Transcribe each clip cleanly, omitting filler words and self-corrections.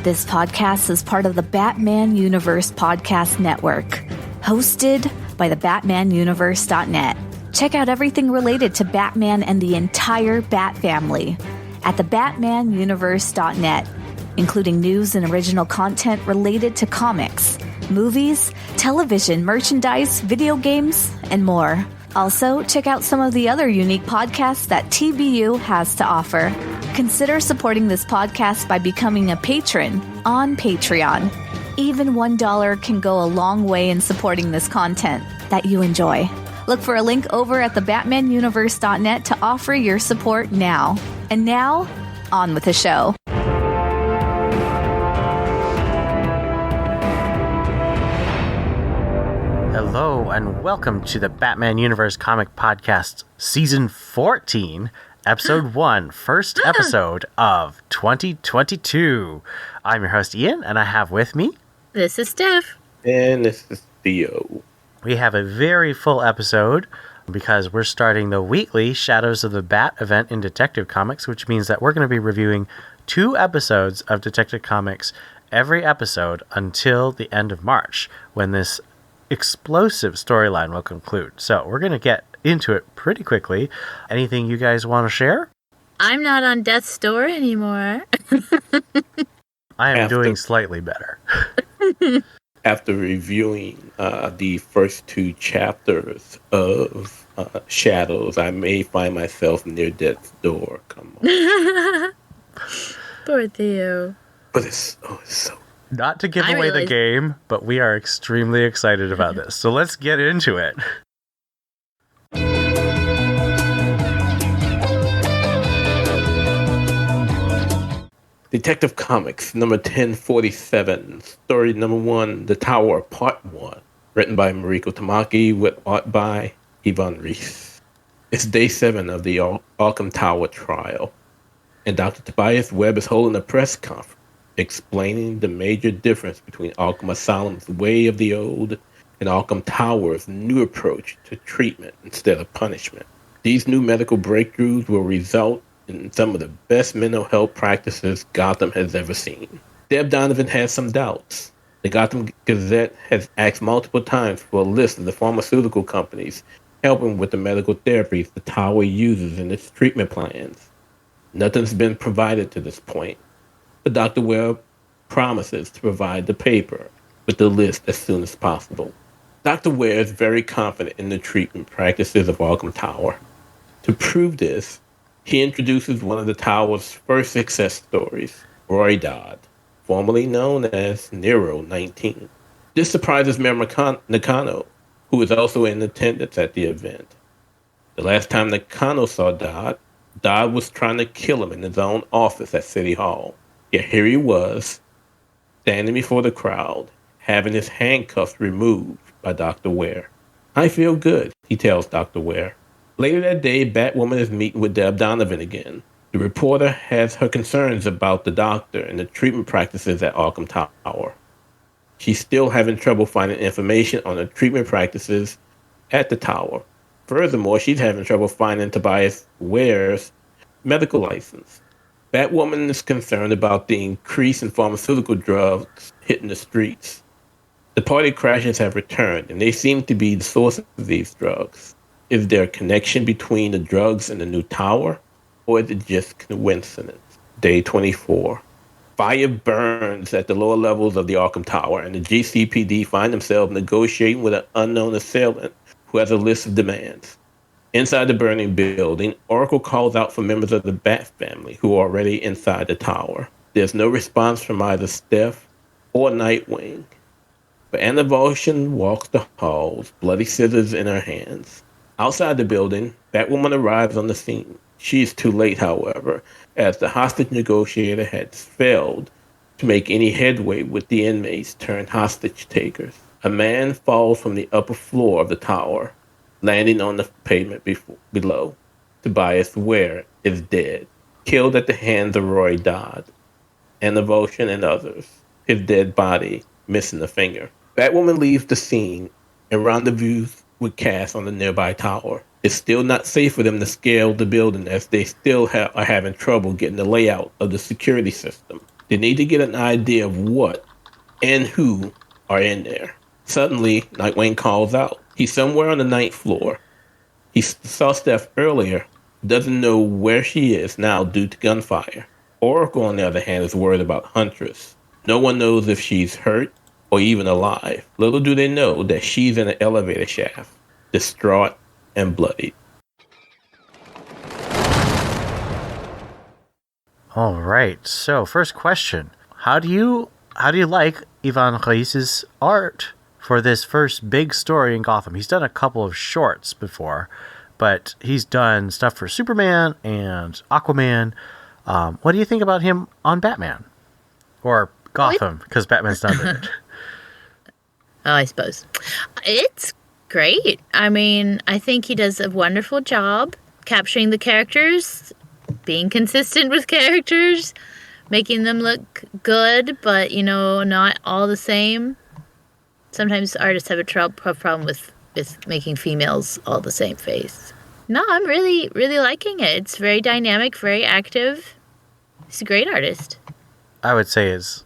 This podcast is part of the Batman Universe Podcast Network, hosted by the BatmanUniverse.net. Check out everything related to Batman and the entire Bat family at the BatmanUniverse.net, including news and original content related to comics, movies, television, merchandise, video games, and more. Also, check out some of the other unique podcasts that TBU has to offer. Consider supporting this podcast by becoming a patron on Patreon. Even $1 can go a long way in supporting this content that you enjoy. Look for a link over at thebatmanuniverse.net to offer your support now. And now, on with the show. Hello and welcome to the Batman Universe Comic Podcast Season 14, Episode 1, first episode of 2022. I'm your host Ian, and I have with me... This is Steph. And this is Theo. We have a very full episode because we're starting the weekly Shadows of the Bat event in Detective Comics, which means that we're going to be reviewing 2 episodes of Detective Comics every episode until the end of March, when this explosive storyline will conclude. So we're going to get into it pretty quickly. Anything you guys want to share? I'm not on death's door anymore. I am doing slightly better. After reviewing the first 2 chapters of Shadows, I may find myself near death's door. Come on. Poor Theo. But it's so... Not to give away the game, but we are extremely excited about this. So let's get into it. Detective Comics, number 1047, story number 1, The Tower, part 1. Written by Mariko Tamaki with art by Yvonne Reese. It's day 7 of the Arkham Tower trial, and Dr. Tobias Webb is holding a press conference explaining the major difference between Arkham Asylum's way of the old and Arkham Tower's new approach to treatment instead of punishment. These new medical breakthroughs will result in some of the best mental health practices Gotham has ever seen. Deb Donovan has some doubts. The Gotham Gazette has asked multiple times for a list of the pharmaceutical companies helping with the medical therapies the Tower uses in its treatment plans. Nothing's been provided to this point. But Dr. Webb promises to provide the paper with the list as soon as possible. Dr. Webb is very confident in the treatment practices of Arkham Tower. To prove this, he introduces one of the Tower's first success stories, Roy Dodd, formerly known as Nero 19. This surprises Mayor Nakano, who is also in attendance at the event. The last time Nakano saw Dodd, Dodd was trying to kill him in his own office at City Hall. Yet here he was, standing before the crowd, having his handcuffs removed by Dr. Ware. I feel good, he tells Dr. Ware. Later that day, Batwoman is meeting with Deb Donovan again. The reporter has her concerns about the doctor and the treatment practices at Arkham Tower. She's still having trouble finding information on the treatment practices at the tower. Furthermore, she's having trouble finding Tobias Ware's medical license. Batwoman is concerned about the increase in pharmaceutical drugs hitting the streets. The party crashes have returned, and they seem to be the source of these drugs. Is there a connection between the drugs and the new tower, or is it just coincidence? Day 24. Fire burns at the lower levels of the Arkham Tower, and the GCPD find themselves negotiating with an unknown assailant who has a list of demands. Inside the burning building, Oracle calls out for members of the Bat family who are already inside the tower. There's no response from either Steph or Nightwing. But Anna Volshin walks the halls, bloody scissors in her hands. Outside the building, Batwoman arrives on the scene. She is too late, however, as the hostage negotiator has failed to make any headway with the inmates turned hostage takers. A man falls from the upper floor of the tower, landing on the pavement below. Tobias Ware is dead, killed at the hands of Roy Dodd, Anna Volshin and others, his dead body missing a finger. Batwoman leaves the scene and rendezvous with Cass on the nearby tower. It's still not safe for them to scale the building as they still are having trouble getting the layout of the security system. They need to get an idea of what and who are in there. Suddenly, Nightwing calls out. He's somewhere on the ninth floor. He saw Steph earlier, doesn't know where she is now due to gunfire. Oracle, on the other hand, is worried about Huntress. No one knows if she's hurt or even alive. Little do they know that she's in an elevator shaft, distraught and bloodied. All right. So, first question: How do you like Ivan Reis's art for this first big story in Gotham? He's done a couple of shorts before, but he's done stuff for Superman and Aquaman. What do you think about him on Batman or Gotham? Because Batman's done it. Oh, I suppose. It's great. I mean, I think he does a wonderful job capturing the characters, being consistent with characters, making them look good, but, not all the same. Sometimes artists have a problem with making females all the same face. No, I'm really, really liking it. It's very dynamic, very active. He's a great artist. I would say is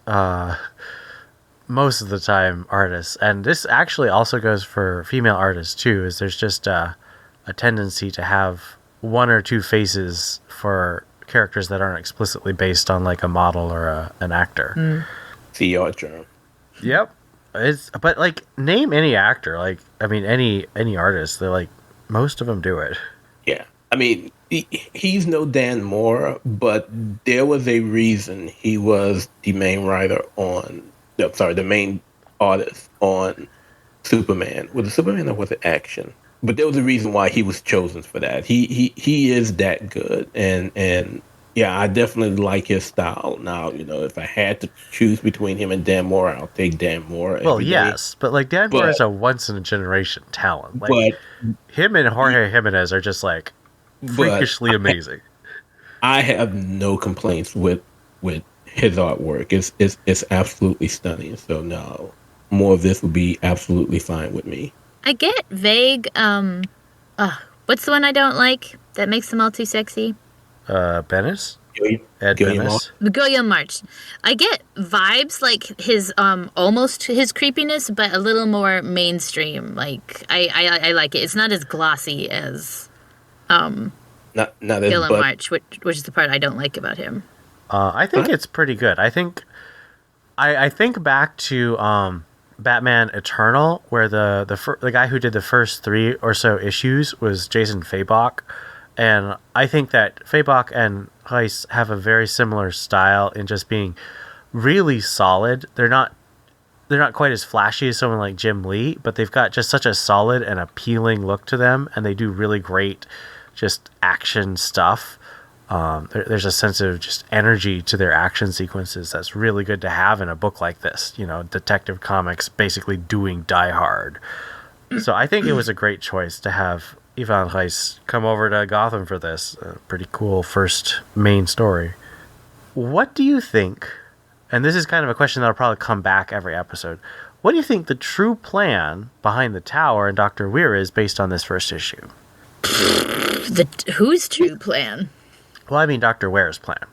most of the time artists, and this actually also goes for female artists too, is there's just a tendency to have one or two faces for characters that aren't explicitly based on like a model or an actor. The art germ. Yep. But like name any actor, like I mean any artist, they're like most of them do it. Yeah. I mean, he's no Dan Moore, but there was a reason he was the main writer the main artist on Superman. Was it Superman or was it Action? But there was a reason why he was chosen for that. He is that good, and yeah, I definitely like his style. Now, if I had to choose between him and Dan Moore, I'll take Dan Moore. Well, yes, but like Dan Moore is a once in a generation talent. Like, but him and Jorge Jimenez are just like freakishly amazing. I have no complaints with his artwork. It's absolutely stunning. So no, more of this would be absolutely fine with me. I get vague, what's the one I don't like that makes them all too sexy? Bennis? Ed Gilliam Bennis? Gilliam March. I get vibes like his, almost his creepiness, but a little more mainstream. Like, I like it. It's not as glossy as, not as Gilliam March, which is the part I don't like about him. I think it's pretty good. I think back to Batman Eternal, where the guy who did the first 3 or so issues was Jason Fabok, and I think that Fabok and Heiss have a very similar style in just being really solid. They're not quite as flashy as someone like Jim Lee, but they've got just such a solid and appealing look to them, and they do really great just action stuff. There's a sense of just energy to their action sequences that's really good to have in a book like this. Detective Comics basically doing Die Hard. So I think it was a great choice to have Ivan Reis come over to Gotham for this. Pretty cool first main story. What do you think, and this is kind of a question that'll probably come back every episode, what do you think the true plan behind the Tower and Dr. Weir is based on this first issue? Whose true plan? Well, I mean Dr. Ware's plan.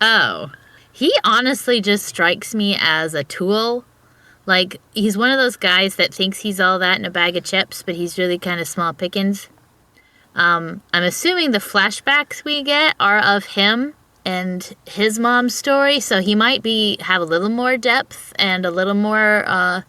Oh. He honestly just strikes me as a tool. Like, he's one of those guys that thinks he's all that in a bag of chips, but he's really kind of small pickings. I'm assuming the flashbacks we get are of him and his mom's story, so he might have a little more depth and a little more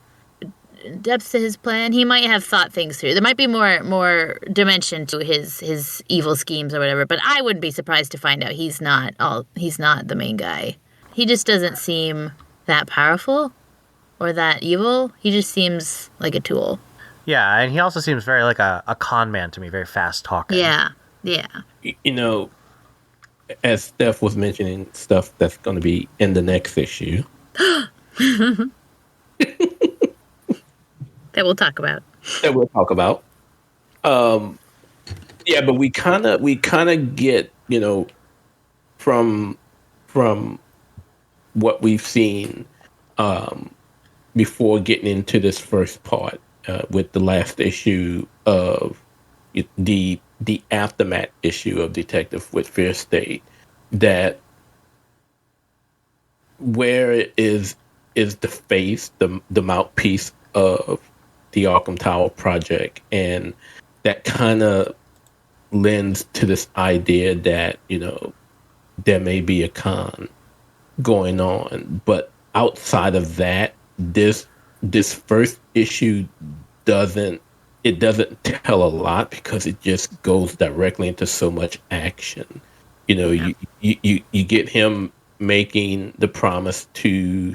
depth to his plan. He might have thought things through. There might be more dimension to his evil schemes or whatever, but I wouldn't be surprised to find out he's not the main guy. He just doesn't seem that powerful or that evil. He just seems like a tool. Yeah, and he also seems very like a con man to me, very fast talking. Yeah. As Steph was mentioning stuff that's going to be in the next issue. That we'll talk about. Yeah, but we kind of get, from what we've seen before getting into this first part with the last issue of the aftermath issue of Detective with Fear State, that where is the face, the mouthpiece of the Arkham Tower project, and that kind of lends to this idea that there may be a con going on, but outside of that, this first issue doesn't tell a lot because it just goes directly into so much action. You get him making the promise to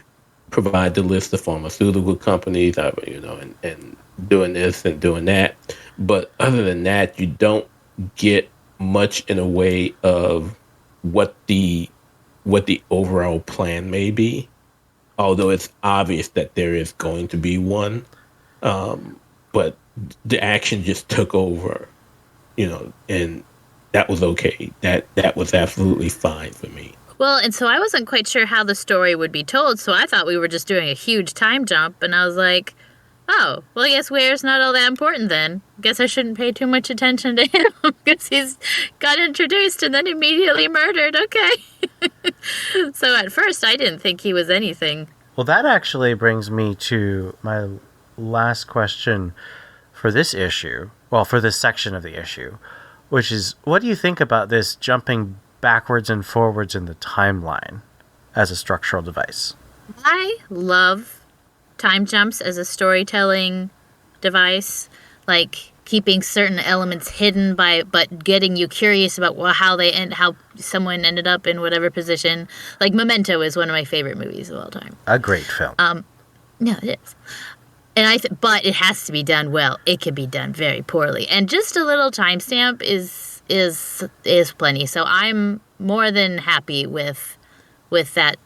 provide the list of pharmaceutical companies, and doing this and doing that. But other than that, you don't get much in a way of what the overall plan may be. Although it's obvious that there is going to be one, but the action just took over, and that was okay. That was absolutely fine for me. Well, and so I wasn't quite sure how the story would be told, so I thought we were just doing a huge time jump, and I was like, oh, well, I guess Ware's not all that important then. Guess I shouldn't pay too much attention to him because he's got introduced and then immediately murdered. Okay. So at first, I didn't think he was anything. Well, that actually brings me to my last question for this issue. Well, for this section of the issue, which is, what do you think about this jumping backwards and forwards in the timeline as a structural device? I love time jumps as a storytelling device, like keeping certain elements hidden but getting you curious about how someone ended up in whatever position. Like Memento is one of my favorite movies of all time. A great film. No, it is. And but it has to be done well. It can be done very poorly, and just a little timestamp is plenty. So I'm more than happy with that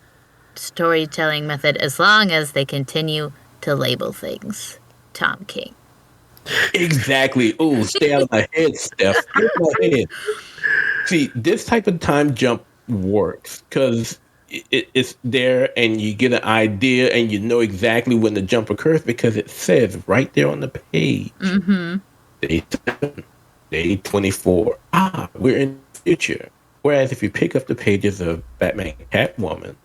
storytelling method as long as they continue to label things. Tom King. Exactly. Oh, stay out of my head, Steph. Stay out of my head. See, this type of time jump works because it's there and you get an idea and you know exactly when the jump occurs because it says right there on the page. Mm-hmm. Day 7, day 24. We're in the future. Whereas if you pick up the pages of Batman Catwoman,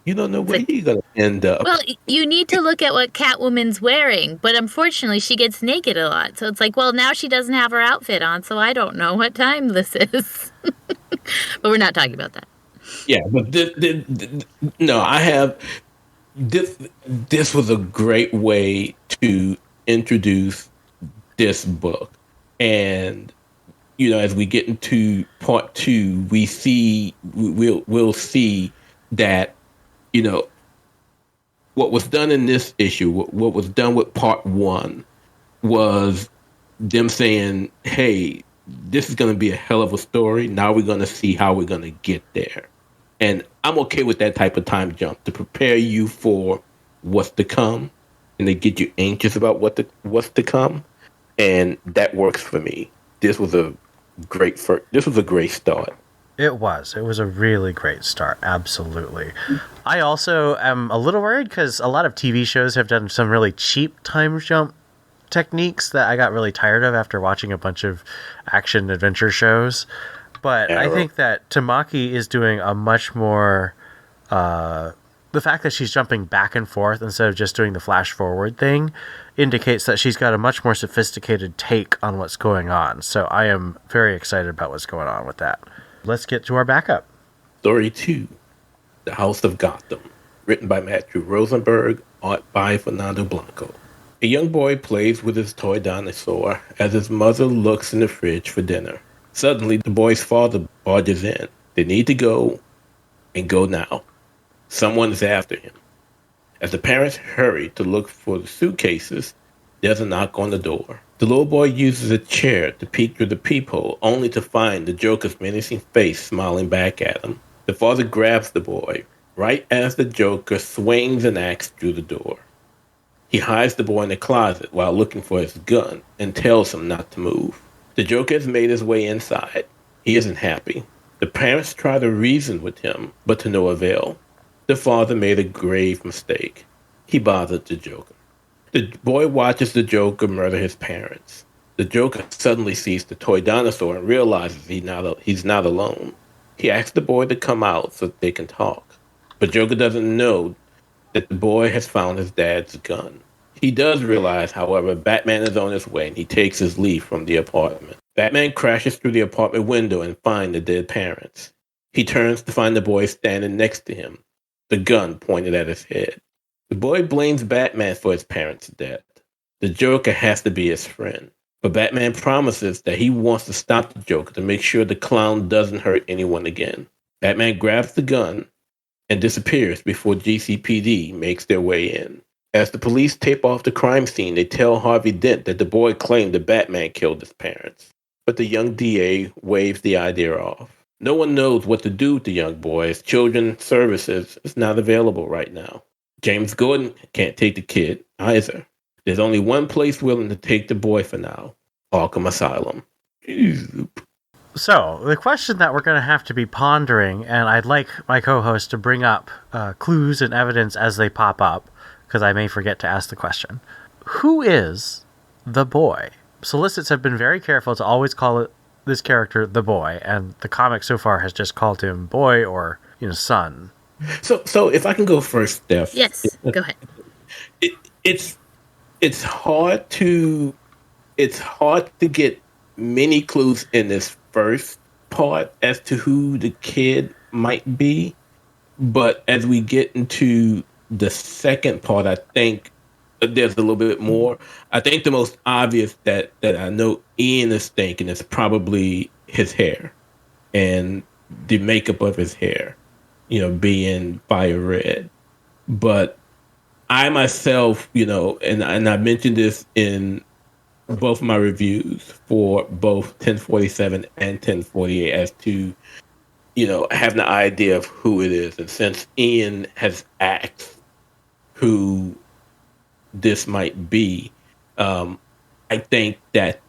you don't know where you're going to end up. Well, you need to look at what Catwoman's wearing, but unfortunately she gets naked a lot. So it's like, well, now she doesn't have her outfit on, so I don't know what time this is. But we're not talking about that. Yeah, but no, I have... This was a great way to introduce this book. And, as we get into part 2, we'll see that what was done in this issue, what was done with part 1 was them saying, hey, this is going to be a hell of a story. Now we're going to see how we're going to get there. And I'm okay with that type of time jump to prepare you for what's to come and to get you anxious about what's to come. And that works for me. This was a great start. It was a really great start. Absolutely. I also am a little worried because a lot of TV shows have done some really cheap time jump techniques that I got really tired of after watching a bunch of action adventure shows. But I think that Tamaki is doing a much more... the fact that she's jumping back and forth instead of just doing the flash forward thing indicates that she's got a much more sophisticated take on what's going on. So I am very excited about what's going on with that. Let's get to our backup. Story 2, The House of Gotham, written by Matthew Rosenberg, art by Fernando Blanco. A young boy plays with his toy dinosaur as his mother looks in the fridge for dinner. Suddenly, the boy's father barges in. They need to go, and go now. Someone is after him. As the parents hurry to look for the suitcases, there's a knock on the door. The little boy uses a chair to peek through the peephole, only to find the Joker's menacing face smiling back at him. The father grabs the boy, right as the Joker swings an axe through the door. He hides the boy in the closet while looking for his gun and tells him not to move. The Joker has made his way inside. He isn't happy. The parents try to reason with him, but to no avail. The father made a grave mistake. He bothered the Joker. The boy watches the Joker murder his parents. The Joker suddenly sees the toy dinosaur and realizes he's not alone. He asks the boy to come out so that they can talk. But Joker doesn't know that the boy has found his dad's gun. He does realize, however, Batman is on his way and he takes his leave from the apartment. Batman crashes through the apartment window and finds the dead parents. He turns to find the boy standing next to him, the gun pointed at his head. The boy blames Batman for his parents' death. The Joker has to be his friend. But Batman promises that he wants to stop the Joker to make sure the clown doesn't hurt anyone again. Batman grabs the gun and disappears before GCPD makes their way in. As the police tape off the crime scene, they tell Harvey Dent that the boy claimed that Batman killed his parents. But the young DA waves the idea off. No one knows what to do with the young boy, as Children's Services is not available right now. James Gordon can't take the kid either. There's only one place willing to take the boy for now, Arkham Asylum. So, the question that we're going to have to be pondering, and I'd like my co-host to bring up clues and evidence as they pop up, because I may forget to ask the question. Who is the boy? Solicits have been very careful to always call this character the boy, and the comic so far has just called him boy or, son. So if I can go first, Steph. Yes, go ahead. It's hard to get many clues in this first part as to who the kid might be, but as we get into the second part, I think there's a little bit more. I think the most obvious that I know Ian is thinking is probably his hair and the makeup of his hair, being fire red. But I myself, and I mentioned this in both of my reviews for both 1047 and 1048 as to, having the idea of who it is. And since Ian has asked who this might be, I think that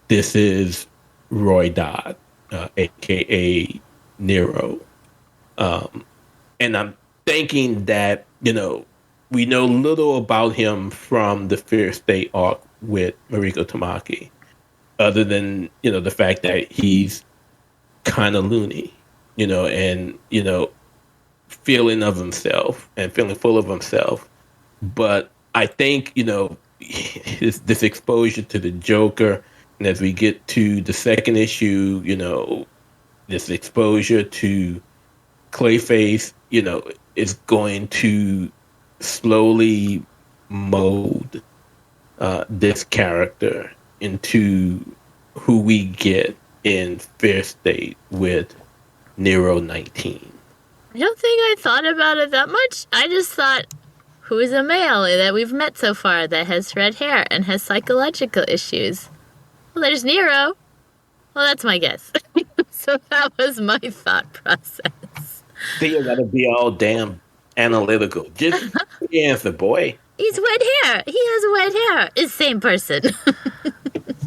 this is Roy Dodd, a.k.a. Nero. And I'm thinking that, we know little about him from the Fear State arc with Mariko Tamaki, other than, the fact that he's kind of loony, and, feeling of himself and feeling full of himself. But I think, this exposure to the Joker, and as we get to the second issue, this exposure to Clayface, is going to slowly mold this character into who we get in Fair State with Nero 19. I don't think I thought about it that much. I just thought, who is a male that we've met so far that has red hair and has psychological issues? Well, there's Nero. Well, that's my guess. So that was my thought process. So you gotta be all damn analytical. Just answer, boy. He's wet hair. He has wet hair. It's the same person.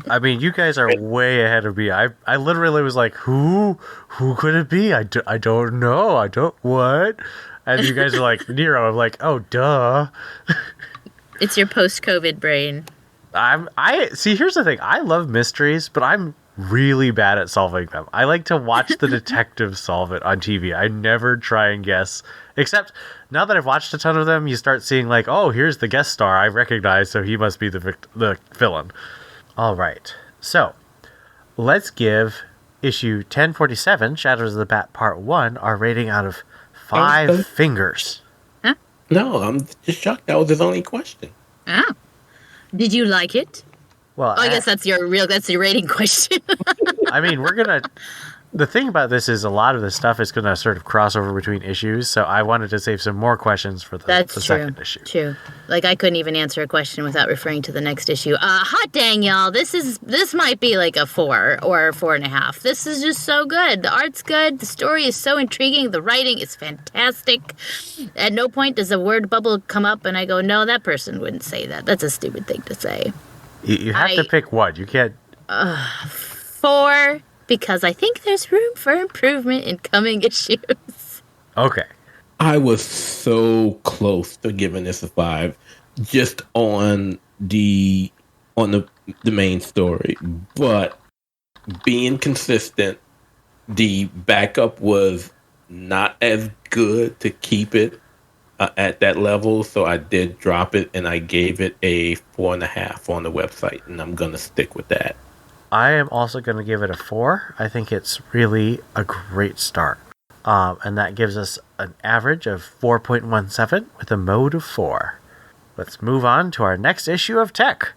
I mean, you guys are way ahead of me. I literally was like, who could it be? I don't know. What? And you guys are like, Nero. I'm like, oh, duh. It's your post-COVID brain. See, here's the thing. I love mysteries, but I'm really bad at solving them. I like to watch the detectives solve it on TV. I never try and guess. Except, now that I've watched a ton of them, you start seeing like, oh, here's the guest star I recognize, so he must be the villain. All right. So, let's give issue 1047, Shadows of the Bat Part 1, our rating out of 5 fingers. Huh? No, I'm just shocked that was his only question. Oh. Did you like it? Well, I guess that's your rating question. I mean, the thing about this is a lot of this stuff is going to sort of cross over between issues, so I wanted to save some more questions for the second issue. True. Like, I couldn't even answer a question without referring to the next issue. Hot dang, y'all. This might be like a 4 or 4.5. This is just so good. The art's good. The story is so intriguing. The writing is fantastic. At no point does a word bubble come up and I go, no, that person wouldn't say that. That's a stupid thing to say. You have to pick one. You can't... 4... because I think there's room for improvement in coming issues. Okay. I was so close to giving this a 5, just on the main story, but being consistent, the backup was not as good to keep it at that level, so I did drop it and I gave it a 4.5 on the website, and I'm gonna stick with that. I am also going to give it a 4. I think it's really a great start. And that gives us an average of 4.17 with a mode of 4. Let's move on to our next issue of Tech.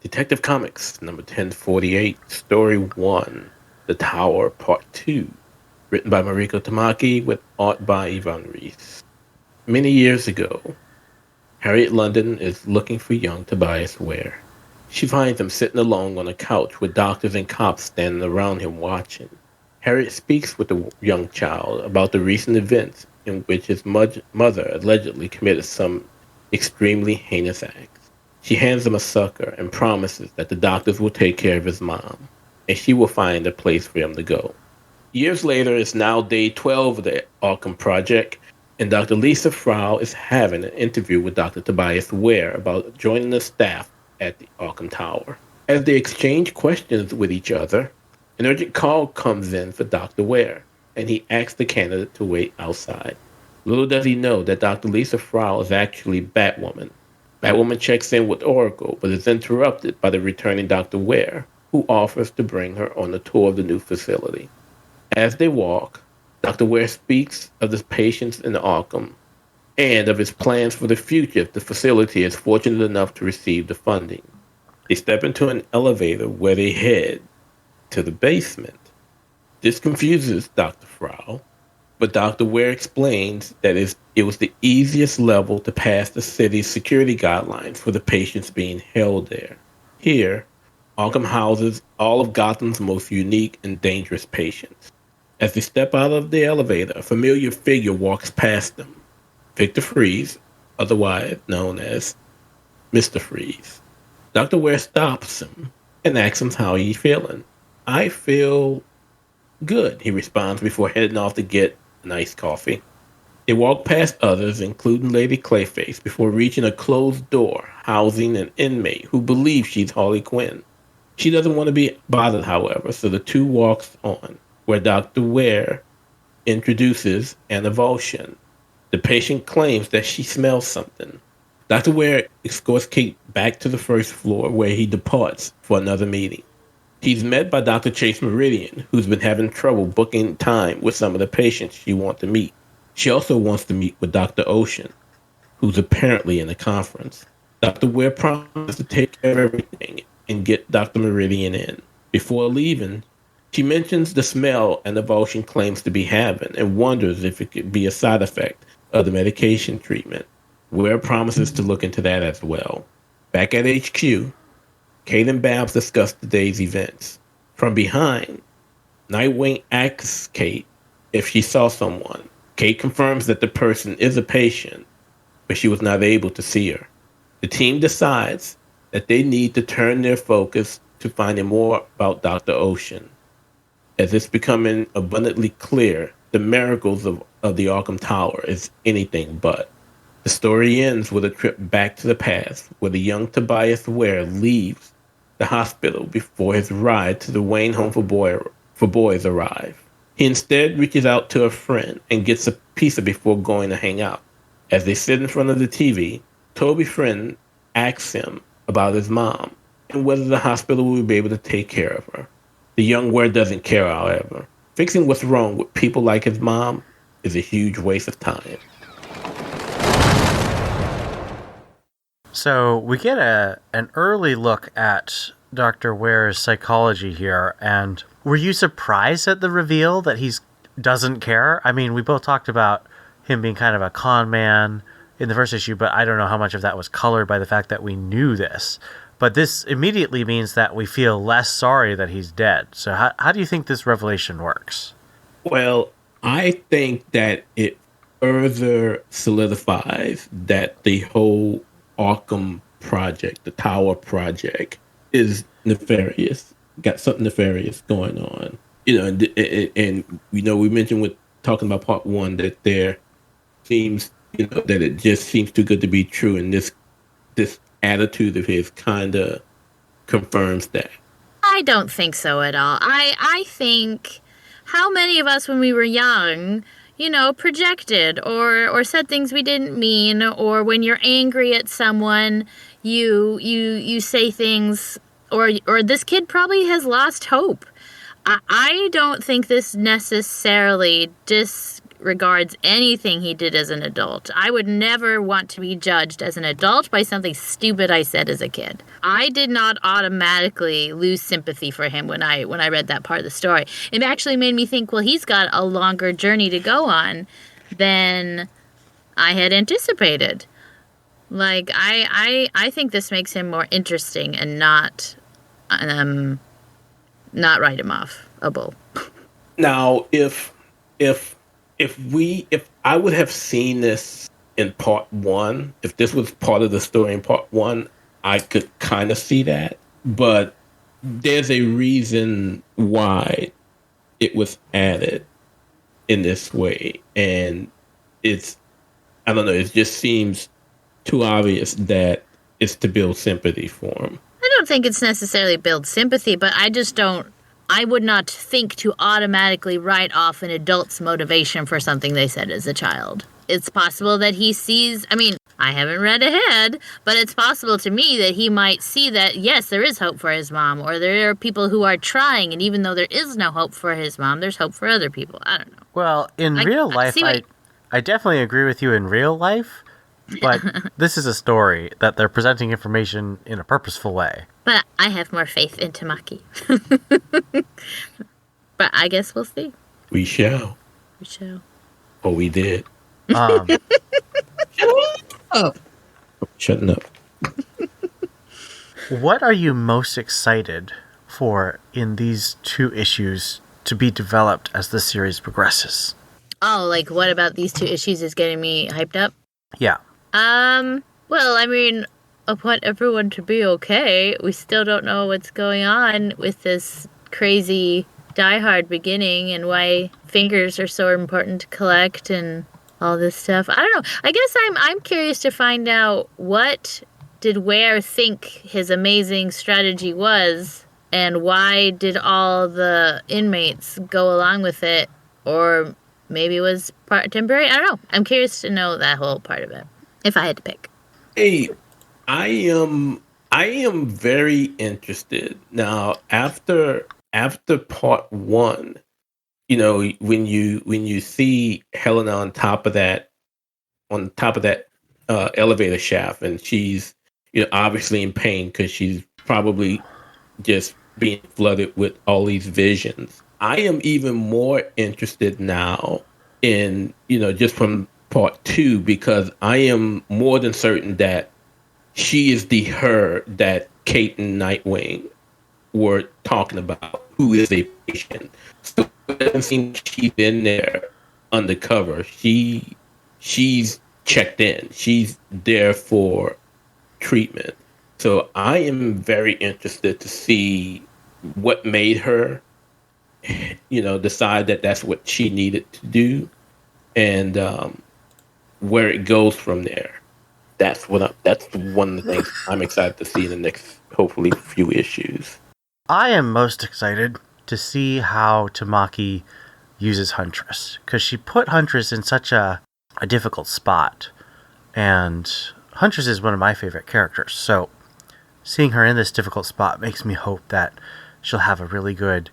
Detective Comics number 1048, Story 1, The Tower, Part 2, written by Mariko Tamaki with art by Yvonne Reese. Many years ago, Harriet London is looking for young Tobias Ware. She finds him sitting alone on a couch with doctors and cops standing around him watching. Harriet speaks with the young child about the recent events in which his mother allegedly committed some extremely heinous acts. She hands him a sucker and promises that the doctors will take care of his mom, and she will find a place for him to go. Years later, it's now day 12 of the Arkham Project, and Dr. Lisa Frau is having an interview with Dr. Tobias Ware about joining the staff at the Arkham Tower. As they exchange questions with each other, an urgent call comes in for Dr. Ware, and he asks the candidate to wait outside. Little does he know that Dr. Lisa Frau is actually Batwoman. Batwoman checks in with Oracle, but is interrupted by the returning Dr. Ware, who offers to bring her on a tour of the new facility. As they walk, Dr. Ware speaks of the patients in Arkham and of his plans for the future if the facility is fortunate enough to receive the funding. They step into an elevator where they head to the basement. This confuses Dr. Frau, but Dr. Ware explains that it was the easiest level to pass the city's security guidelines for the patients being held there. Here, Arkham houses all of Gotham's most unique and dangerous patients. As they step out of the elevator, a familiar figure walks past them. Victor Freeze, otherwise known as Mr. Freeze. Dr. Ware stops him and asks him how he's feeling. I feel good, he responds before heading off to get an iced coffee. They walk past others, including Lady Clayface, before reaching a closed door housing an inmate who believes she's Harley Quinn. She doesn't want to be bothered, however, so the two walks on, where Dr. Ware introduces an evulsion. The patient claims that she smells something. Dr. Ware escorts Kate back to the first floor where he departs for another meeting. He's met by Dr. Chase Meridian, who's been having trouble booking time with some of the patients she wants to meet. She also wants to meet with Dr. Ocean, who's apparently in a conference. Dr. Ware promises to take care of everything and get Dr. Meridian in. Before leaving, she mentions the smell and the Vulcan claims to be having and wonders if it could be a side effect of the medication treatment. Ware promises to look into that as well. Back at HQ, Kate and Babs discuss the day's events. From behind, Nightwing asks Kate if she saw someone. Kate confirms that the person is a patient, but she was not able to see her. The team decides that they need to turn their focus to finding more about Dr. Ocean. As it's becoming abundantly clear, the miracles of the Arkham Tower is anything but. The story ends with a trip back to the past, where the young Tobias Ware leaves the hospital before his ride to the Wayne home for boys arrive. He instead reaches out to a friend and gets a pizza before going to hang out. As they sit in front of the TV, Toby's friend asks him about his mom and whether the hospital will be able to take care of her. The young Ware doesn't care, however. Fixing what's wrong with people like his mom is a huge waste of time. So we get an early look at Dr. Ware's psychology here, and were you surprised at the reveal that he doesn't care? I mean, we both talked about him being kind of a con man in the first issue, but I don't know how much of that was colored by the fact that we knew this. But this immediately means that we feel less sorry that he's dead. So how do you think this revelation works? Well, I think that it further solidifies that the whole Arkham project, the Tower project, is nefarious. Got something nefarious going on. You know, and you know, we mentioned with talking about part one that there seems, you know, that it just seems too good to be true, and this attitude of his kind of confirms that. I don't think so at all. I think how many of us when we were young, projected or said things we didn't mean, or when you're angry at someone, you say things, or this kid probably has lost hope. I don't think this necessarily disregards anything he did as an adult. I would never want to be judged as an adult by something stupid I said as a kid. I did not automatically lose sympathy for him when I read that part of the story. It actually made me think, well, he's got a longer journey to go on than I had anticipated. Like, I think this makes him more interesting and not write him off a bull. Now, if I would have seen this in part one, if this was part of the story in part one, I could kind of see that. But there's a reason why it was added in this way, and I don't know, it just seems too obvious that it's to build sympathy for him. I don't think it's necessarily build sympathy, but I would not think to automatically write off an adult's motivation for something they said as a child. It's possible that he sees, I haven't read ahead, but it's possible to me that he might see that, yes, there is hope for his mom, or there are people who are trying, and even though there is no hope for his mom, there's hope for other people. I don't know. Well, in real life, I definitely agree with you in real life, but this is a story that they're presenting information in a purposeful way. But I have more faith in Tamaki. But I guess we'll see. We shall. We shall. Or we did. Shutting up. What are you most excited for in these 2 issues to be developed as the series progresses? Oh, like what about these 2 issues is getting me hyped up? Yeah. Well, I want everyone to be okay. We still don't know what's going on with this crazy Die Hard beginning and why fingers are so important to collect and all this stuff. I don't know. I guess I'm curious to find out, what did Ware think his amazing strategy was, and why did all the inmates go along with it, or maybe it was temporary? I don't know. I'm curious to know that whole part of it, if I had to pick. Hey, I am very interested now after part one. When you see Helena on top of that elevator shaft, and she's obviously in pain because she's probably just being flooded with all these visions. I am even more interested now in just from part 2, because I am more than certain that she is the her that Kate and Nightwing were talking about, who is a patient. So it doesn't seem she's in there undercover. She's checked in. She's there for treatment. So I am very interested to see what made her, decide that that's what she needed to do, and where it goes from there. That's one of the things I'm excited to see in the next, hopefully, few issues. I am most excited to see how Tamaki uses Huntress, because she put Huntress in such a difficult spot, and Huntress is one of my favorite characters, so seeing her in this difficult spot makes me hope that she'll have a really good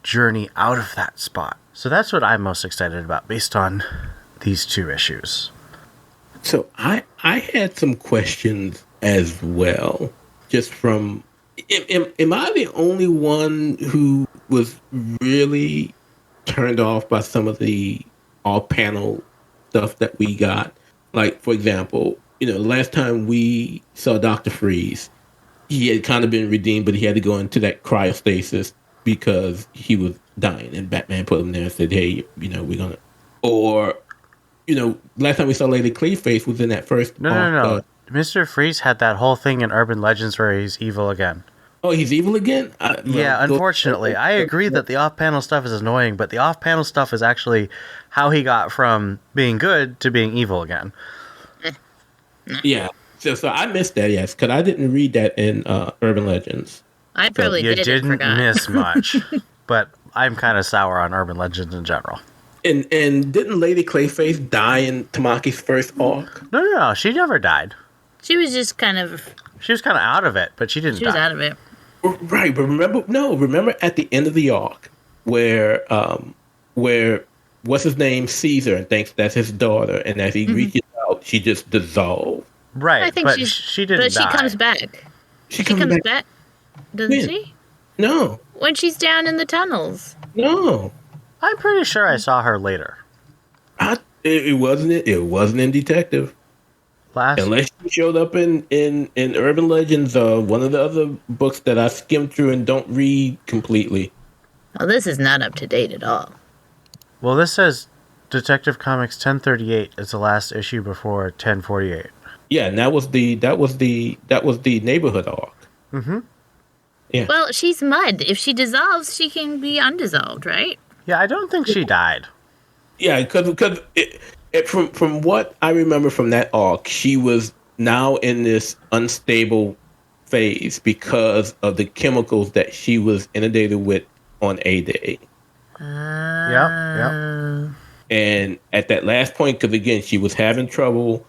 journey out of that spot. So that's what I'm most excited about based on these 2 issues. So I had some questions as well, just from, am I the only one who was really turned off by some of the all-panel stuff that we got? Like, for example, last time we saw Dr. Freeze, he had kind of been redeemed, but he had to go into that cryostasis because he was dying, and Batman put him there and said, hey, we're going to... Or... last time we saw Lady Clearface was in that first... No. Mr. Freeze had that whole thing in Urban Legends where he's evil again. Oh, he's evil again? Yeah, unfortunately. I agree that the off-panel stuff is annoying, but the off-panel stuff is actually how he got from being good to being evil again. Yeah. So I missed that, yes, because I didn't read that in Urban Legends. I probably You did and didn't forgot. miss much, but I'm kind of sour on urban legends in general. And didn't Lady Clayface die in Tamaki's first arc? No, she never died. She was just kind of. She was kind of out of it, but she didn't She was die. out of it. Right, but remember at the end of the arc where what's his name sees her and thinks that's his daughter, and as he reaches out, she just dissolved. Right, I think but she's. she didn't But she die. comes back. She She comes comes back. back. Doesn't When? she? No, When she's down in the tunnels. no. I'm pretty sure I saw her later. It wasn't in Detective. Last Unless she showed up in Urban Legends or one of the other books that I skimmed through and don't read completely. Well, this is not up to date at all. Well, this says Detective Comics 1038 is the last issue before 1048. Yeah, and that was the neighborhood arc. Mm-hmm. Yeah. Well, she's mud. If she dissolves, she can be undissolved, right? Yeah, I don't think she died. Yeah, because from what I remember from that arc, she was now in this unstable phase because of the chemicals that she was inundated with on A-Day. Yep. And at that last point, because again, she was having trouble,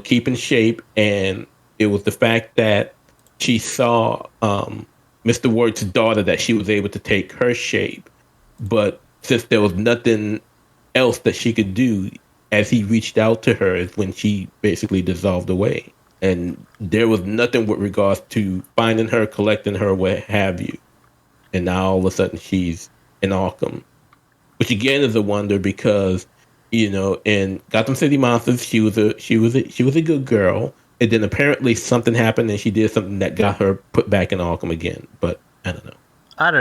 keeping shape, and it was the fact that she saw Mr. Ward's daughter that she was able to take her shape, but since there was nothing else that she could do, as he reached out to her, is when she basically dissolved away, and there was nothing with regards to finding her, collecting her, what have you. And now all of a sudden she's in Arkham, which again is a wonder because, in Gotham City Monsters, she was a good girl, and then apparently something happened and she did something that got her put back in Arkham again. But I don't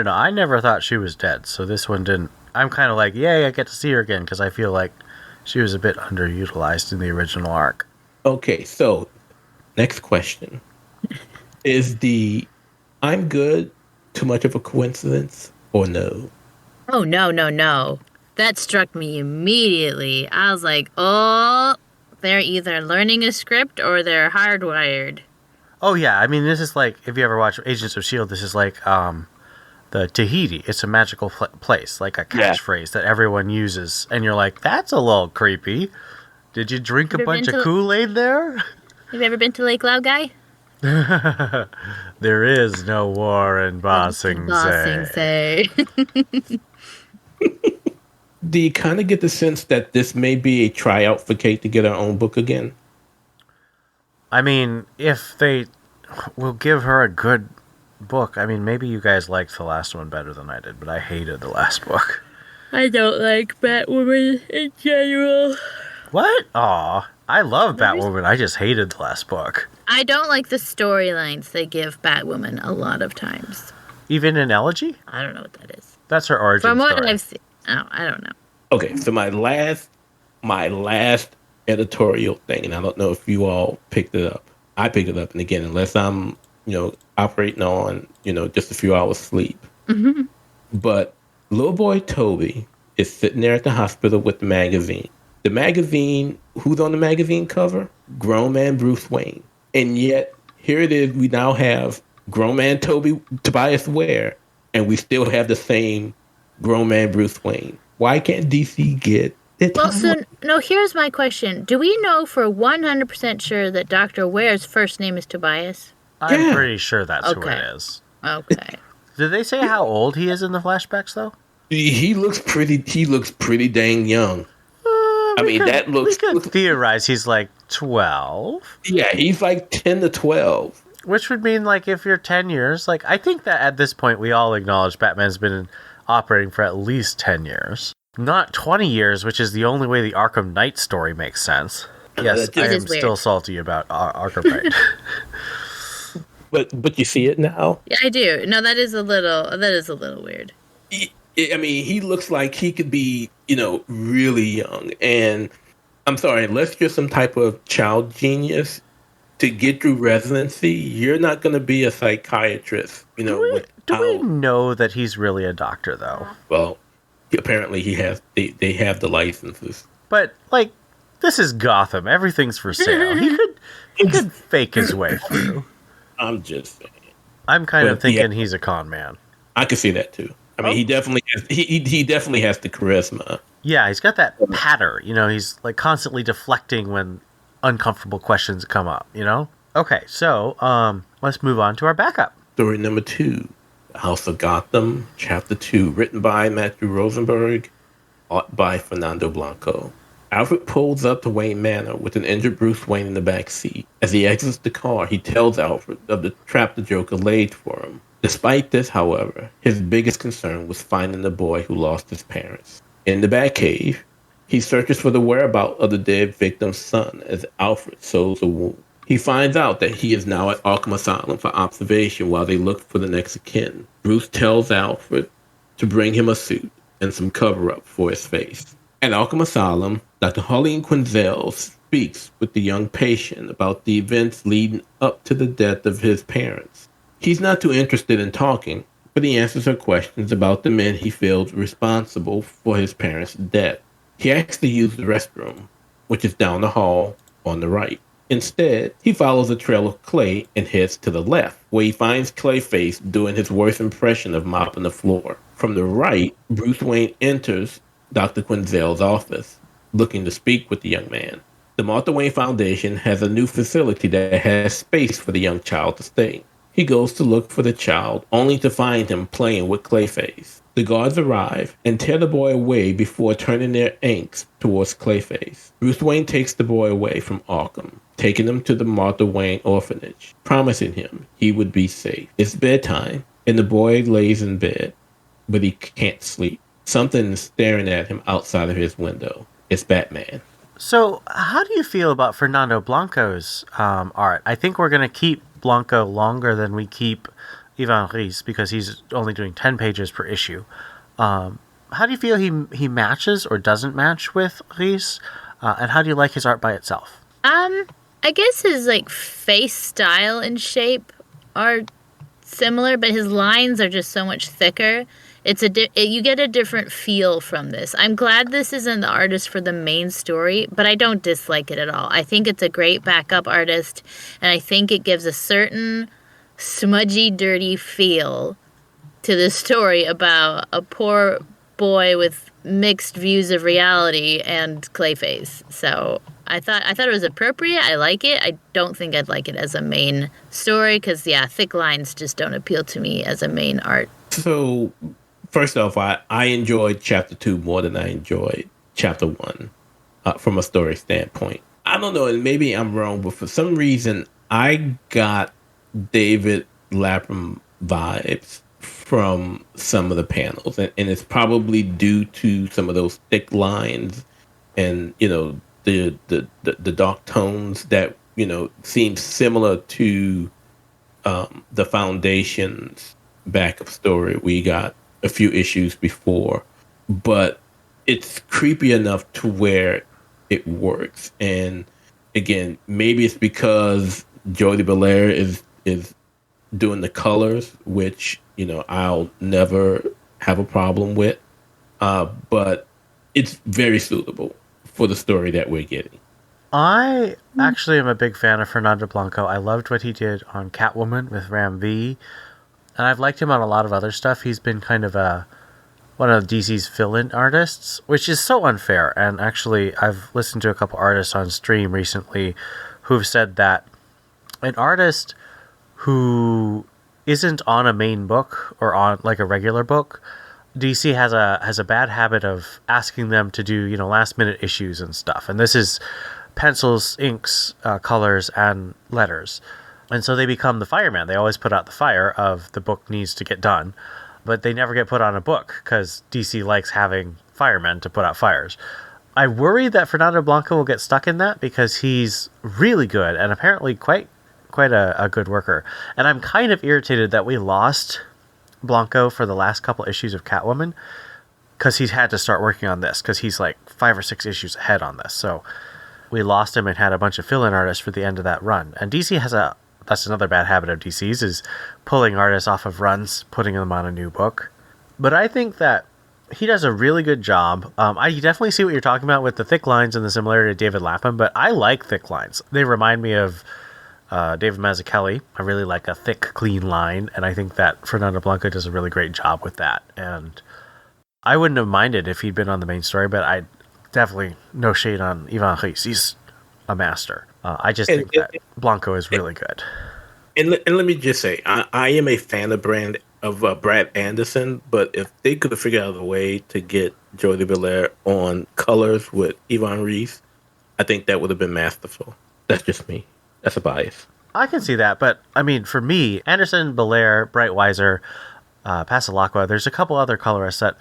know. I never thought she was dead, so this one didn't. I'm kind of like, yay, I get to see her again, because I feel like she was a bit underutilized in the original arc. Okay, so next question. Is the I'm good too much of a coincidence or no? Oh, no. That struck me immediately. I was like, oh, they're either learning a script or they're hardwired. Oh, yeah, I mean, this is like, if you ever watch Agents of S.H.I.E.L.D., this is like the Tahiti. It's a magical place, like a catchphrase that everyone uses. And you're like, that's a little creepy. Did you drink a bunch of Kool-Aid there? Have you ever been to Lake Loudguy? There is no war in Bossing Say. Do you kind of get the sense that this may be a tryout for Kate to get her own book again? I mean, if they will give her a good book, I mean, maybe you guys liked the last one better than I did, but I hated the last book. I don't like Batwoman in general. What? Aw, I love Batwoman. I just hated the last book. I don't like the storylines they give Batwoman a lot of times. Even in Elegy? I don't know what that is. That's her origin From what story. I've seen. Oh, I don't know. Okay, so my last editorial thing, and I don't know if you all picked it up. I picked it up, and again, unless I'm, operating on, just a few hours sleep. Mm-hmm. But little boy Toby is sitting there at the hospital with the magazine. The magazine, who's on the magazine cover? Grown man Bruce Wayne. And yet, here it is, we now have grown man Tobias Ware, and we still have the same grown man Bruce Wayne. Why can't DC get it? Well, so, no, here's my question. Do we know for 100% sure that Dr. Ware's first name is Tobias? I'm pretty sure that's who Okay. it is. Okay. Did they say how old he is in the flashbacks, though? He looks pretty dang young. We looks... could theorize he's like 12. Yeah, he's like 10 to 12. Which would mean, like, if you're 10 years, like, I think that at this point we all acknowledge Batman's been operating for at least 10 years. Not 20 years, which is the only way the Arkham Knight story makes sense. Yes, I am still salty about Arkham Knight. But you see it now? Yeah, I do. No, that is a little weird. He looks like he could be, really young. And I'm sorry, unless you're some type of child genius, to get through residency, you're not going to be a psychiatrist, Do we know that he's really a doctor, though? Well, apparently they have the licenses. But, like, This is Gotham. Everything's for sale. He could fake his way through. I'm just saying. I'm kind of But, thinking he's a con man. I can see that too. I mean, he definitely has, he definitely has the charisma. Yeah, he's got that patter. He's like constantly deflecting when uncomfortable questions come up. Okay, so let's move on to our backup. Story number 2, House of Gotham, Chapter 2, written by Matthew Rosenberg, art by Fernando Blanco. Alfred pulls up to Wayne Manor with an injured Bruce Wayne in the back seat. As he exits the car, he tells Alfred of the trap the Joker laid for him. Despite this, however, his biggest concern was finding the boy who lost his parents. In the Batcave, he searches for the whereabouts of the dead victim's son as Alfred sews a wound. He finds out that he is now at Arkham Asylum for observation while they look for the next of kin. Bruce tells Alfred to bring him a suit and some cover-up for his face. At Arkham Asylum, Dr. Harleen Quinzel speaks with the young patient about the events leading up to the death of his parents. He's not too interested in talking, but he answers her questions about the men he feels responsible for his parents' death. He asks to use the restroom, which is down the hall on the right. Instead, he follows a trail of clay and heads to the left, where he finds Clayface doing his worst impression of mopping the floor. From the right, Bruce Wayne enters Dr. Quinzel's office, looking to speak with the young man. The Martha Wayne Foundation has a new facility that has space for the young child to stay. He goes to look for the child, only to find him playing with Clayface. The guards arrive and tear the boy away before turning their angst towards Clayface. Bruce Wayne takes the boy away from Arkham, taking him to the Martha Wayne orphanage, promising him he would be safe. It's bedtime, and the boy lays in bed, but he can't sleep. Something is staring at him outside of his window. It's Batman. So, how do you feel about Fernando Blanco's art? I think we're going to keep Blanco longer than we keep Ivan Reis because he's only doing 10 pages per issue. How do you feel he matches or doesn't match with Reis? And how do you like his art by itself? I guess his face style and shape are similar, but his lines are just so much thicker. You get a different feel from this. I'm glad this isn't the artist for the main story, but I don't dislike it at all. I think it's a great backup artist, and I think it gives a certain smudgy, dirty feel to the story about a poor boy with mixed views of reality and Clayface. So I thought it was appropriate. I like it. I don't think I'd like it as a main story because, thick lines just don't appeal to me as a main art. So, first off, I enjoyed Chapter 2 more than I enjoyed Chapter 1 from a story standpoint. I don't know, and maybe I'm wrong, but for some reason, I got David Lapham vibes from some of the panels, and it's probably due to some of those thick lines and the dark tones that seem similar to the Foundation's backup story we got a few issues before, but it's creepy enough to where it works. And again, maybe it's because Jody Belair is doing the colors, which I'll never have a problem with, but it's very suitable for the story that we're getting. I actually am a big fan of Fernando Blanco. I loved what he did on Catwoman with Ram V, and I've liked him on a lot of other stuff. He's been kind of one of DC's fill-in artists, which is so unfair. And actually, I've listened to a couple artists on stream recently who've said that an artist who isn't on a main book or on like a regular book, DC has a bad habit of asking them to do last minute issues and stuff. And this is pencils, inks, colors, and letters. And so they become the fireman. They always put out the fire of the book needs to get done, but they never get put on a book because DC likes having firemen to put out fires. I worry that Fernando Blanco will get stuck in that because he's really good and apparently quite a good worker. And I'm kind of irritated that we lost Blanco for the last couple issues of Catwoman because he's had to start working on this because he's like 5 or 6 issues ahead on this. So we lost him and had a bunch of fill-in artists for the end of that run. And DC has that's another bad habit of DC's, is pulling artists off of runs, putting them on a new book. But I think that he does a really good job. I definitely see what you're talking about with the thick lines and the similarity to David Lapham, but I like thick lines. They remind me of David Mazzucchelli. I really like a thick, clean line, and I think that Fernando Blanco does a really great job with that. And I wouldn't have minded if he'd been on the main story, but I definitely, no shade on Ivan Reis. He's a master. I just think that Blanco is really good. And let me just say, I am a fan of Brad Anderson, but if they could have figured out a way to get Jody Belair on colors with Ivan Reis, I think that would have been masterful. That's just me. That's a bias. I can see that, but I mean, for me, Anderson, Belair, Breitweiser, Pasalacqua, there's a couple other colorists that,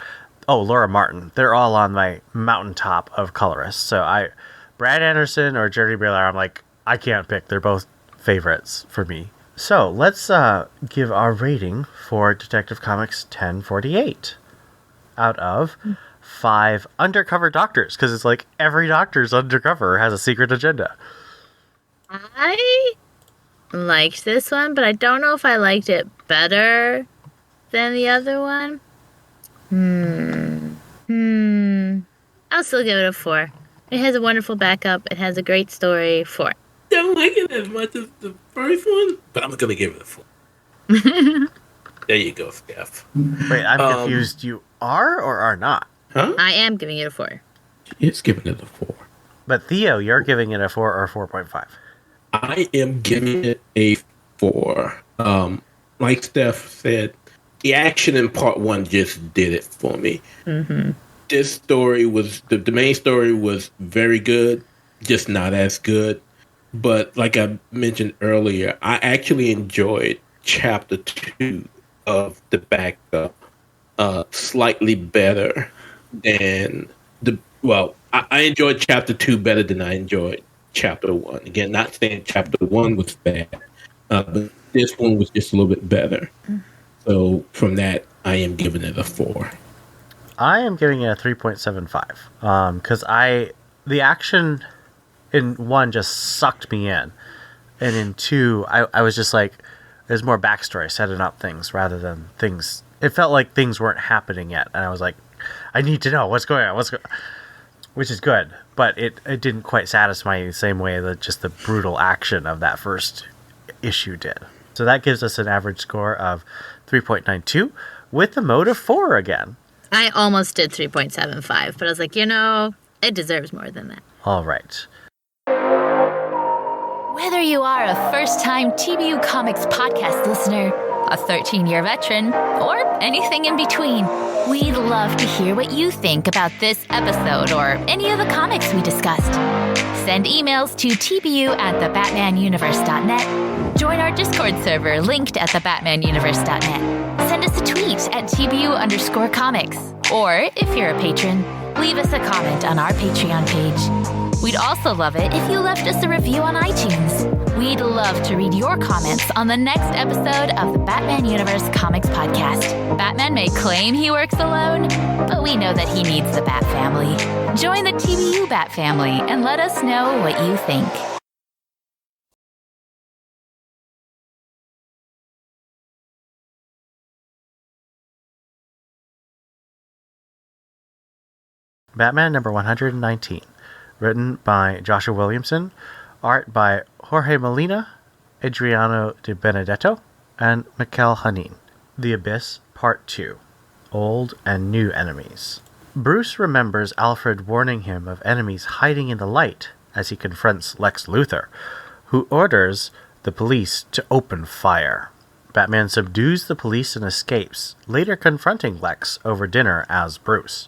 Laura Martin, they're all on my mountaintop of colorists. So Brad Anderson or Jody Belair, I'm like, I can't pick. They're both favorites for me. So let's give our rating for Detective Comics 1048 out of 5 undercover doctors, because it's like every doctor's undercover has a secret agenda. I liked this one, but I don't know if I liked it better than the other one. I'll still give it a 4. It has a wonderful backup. It has a great story. 4. Don't like it as much as the first one, but I'm going to give it a 4. There you go, Steph. Wait, I'm confused. You are or are not? Huh? I am giving it a 4. It's giving it a 4. But Theo, you're giving it a 4 or 4.5. I am giving it a 4. Like Steph said, the action in part 1 just did it for me. Mm-hmm. This story was, the main story was very good, just not as good. But like I mentioned earlier, I actually enjoyed chapter 2 of the backup slightly better than I enjoyed chapter 2 better than I enjoyed chapter 1. Again, not saying chapter 1 was bad, but this one was just a little bit better. So from that, I am giving it a 4. I am giving it a 3.75 because the action in 1 just sucked me in, and in 2 I was just like, there's more backstory setting up things rather than things. It felt like things weren't happening yet, and I was like, I need to know what's going on, which is good, but it didn't quite satisfy me the same way that just the brutal action of that first issue did. So that gives us an average score of 3.92 with the mode of 4 again. I almost did 3.75, but I was like, it deserves more than that. All right. Whether you are a first-time TBU Comics podcast listener, a 13-year veteran, or anything in between, we'd love to hear what you think about this episode or any of the comics we discussed. Send emails to tbu@thebatmanuniverse.net. Join our Discord server linked at thebatmanuniverse.net. Send us a tweet at TBU_comics. Or, if you're a patron, leave us a comment on our Patreon page. We'd also love it if you left us a review on iTunes. We'd love to read your comments on the next episode of the Batman Universe Comics Podcast. Batman may claim he works alone, but we know that he needs the Bat Family. Join the TBU Bat Family and let us know what you think. Batman number 119. Written by Joshua Williamson, art by Jorge Molina, Adriano De Benedetto, and Mikel Hanin. The Abyss, Part 2. Old and New Enemies. Bruce remembers Alfred warning him of enemies hiding in the light as he confronts Lex Luthor, who orders the police to open fire. Batman subdues the police and escapes, later confronting Lex over dinner as Bruce.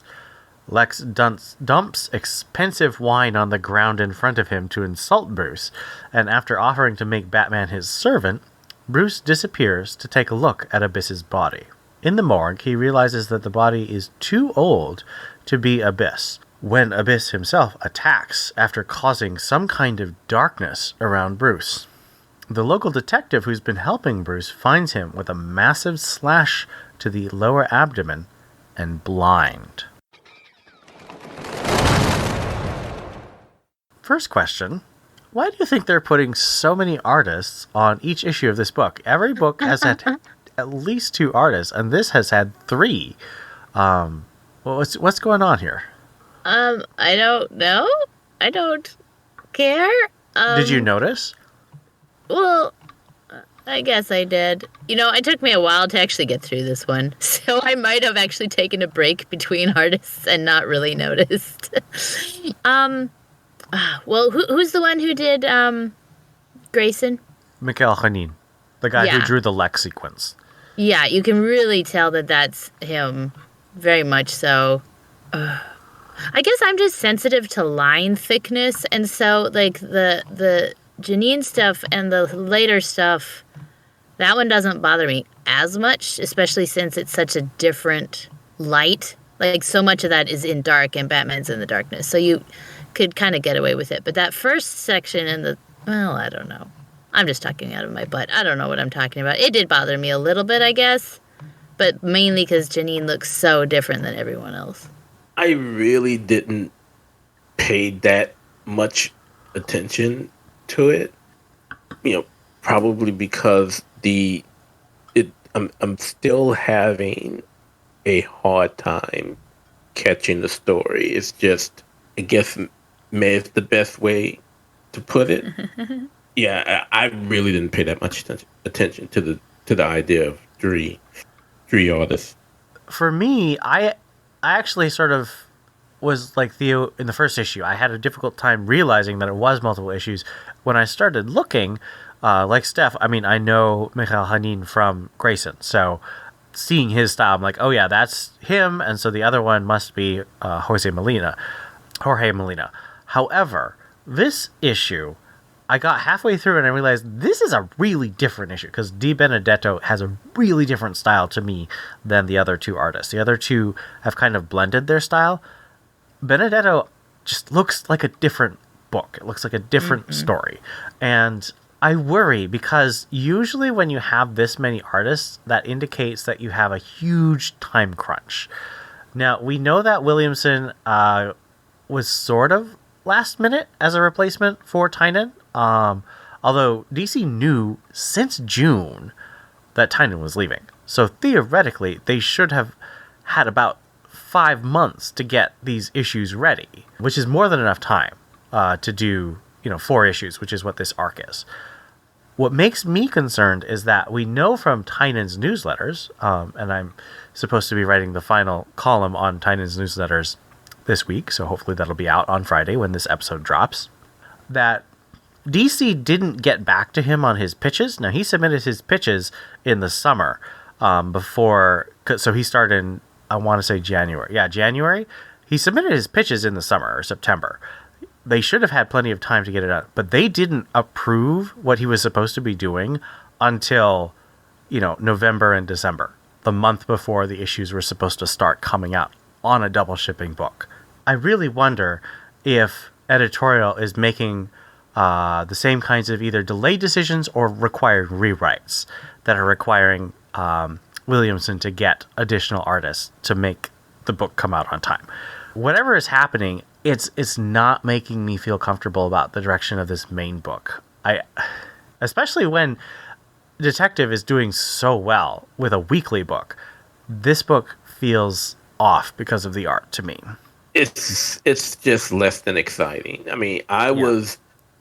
Lex dumps expensive wine on the ground in front of him to insult Bruce, and after offering to make Batman his servant, Bruce disappears to take a look at Abyss's body. In the morgue, he realizes that the body is too old to be Abyss, when Abyss himself attacks after causing some kind of darkness around Bruce. The local detective who's been helping Bruce finds him with a massive slash to the lower abdomen and blind. First question, why do you think they're putting so many artists on each issue of this book? Every book has had at least 2 artists, and this has had 3. What What's going on here? I don't know. I don't care. Did you notice? Well, I guess I did. It took me a while to actually get through this one, so I might have actually taken a break between artists and not really noticed. Well, who's the one who did Grayson? Mikhail Hanin, the guy who Yeah. drew the Lex sequence. Yeah, you can really tell that that's him, very much so. I guess I'm just sensitive to line thickness, and so like the Janine stuff and the later stuff, that one doesn't bother me as much, especially since it's such a different light. Like, so much of that is in dark, and Batman's in the darkness, so you could kind of get away with it. But that first section and I don't know. I'm just talking out of my butt. I don't know what I'm talking about. It did bother me a little bit, I guess, but mainly because Janine looks so different than everyone else. I really didn't pay that much attention to it. Probably because I'm still having a hard time catching the story. It's just, I guess, it's the best way to put it. Yeah, I really didn't pay that much attention to the idea of three artists. For me, I actually sort of was like Theo in the first issue. I had a difficult time realizing that it was multiple issues. When I started looking, like Steph, I mean, I know Mikhail Hanin from Grayson, so seeing his style, I'm like, oh yeah, that's him, and so the other one must be Jorge Molina. However, this issue, I got halfway through and I realized this is a really different issue because Di Benedetto has a really different style to me than the other two artists. The other two have kind of blended their style. Benedetto just looks like a different book. It looks like a different story. And I worry because usually when you have this many artists, that indicates that you have a huge time crunch. Now, we know that Williamson was sort of last minute as a replacement for Tynan. Although DC knew since June that Tynan was leaving. So theoretically, they should have had about 5 months to get these issues ready, which is more than enough time to do, 4 issues, which is what this arc is. What makes me concerned is that we know from Tynan's newsletters, and I'm supposed to be writing the final column on Tynan's newsletters this week, so hopefully that'll be out on Friday when this episode drops, that DC didn't get back to him on his pitches. Now, he submitted his pitches in the summer so he started in, I want to say January. Yeah, January. He submitted his pitches in the summer or September. They should have had plenty of time to get it out, but they didn't approve what he was supposed to be doing until, November and December, the month before the issues were supposed to start coming out on a double shipping book. I really wonder if editorial is making the same kinds of either delayed decisions or required rewrites that are requiring Williamson to get additional artists to make the book come out on time. Whatever is happening, it's not making me feel comfortable about the direction of this main book. Especially when Detective is doing so well with a weekly book. This book feels off because of the art to me. It's just less than exciting. I mean, I was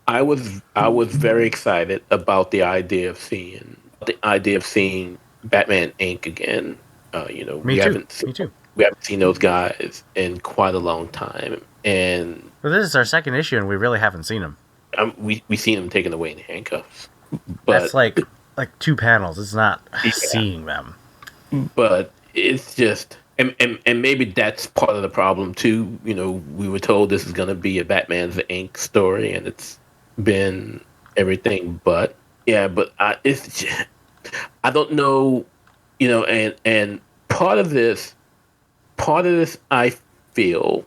very excited about the idea of seeing Batman Inc. again. Me too. We haven't seen those guys in quite a long time, and this is our second issue, and we really haven't seen them. We seen them taken away in handcuffs. But that's like 2 panels. It's not seeing them. But it's just, and maybe that's part of the problem too. We were told this is going to be a Batman's Inc. story, and it's been everything but. Yeah, but I don't know. And part of this I feel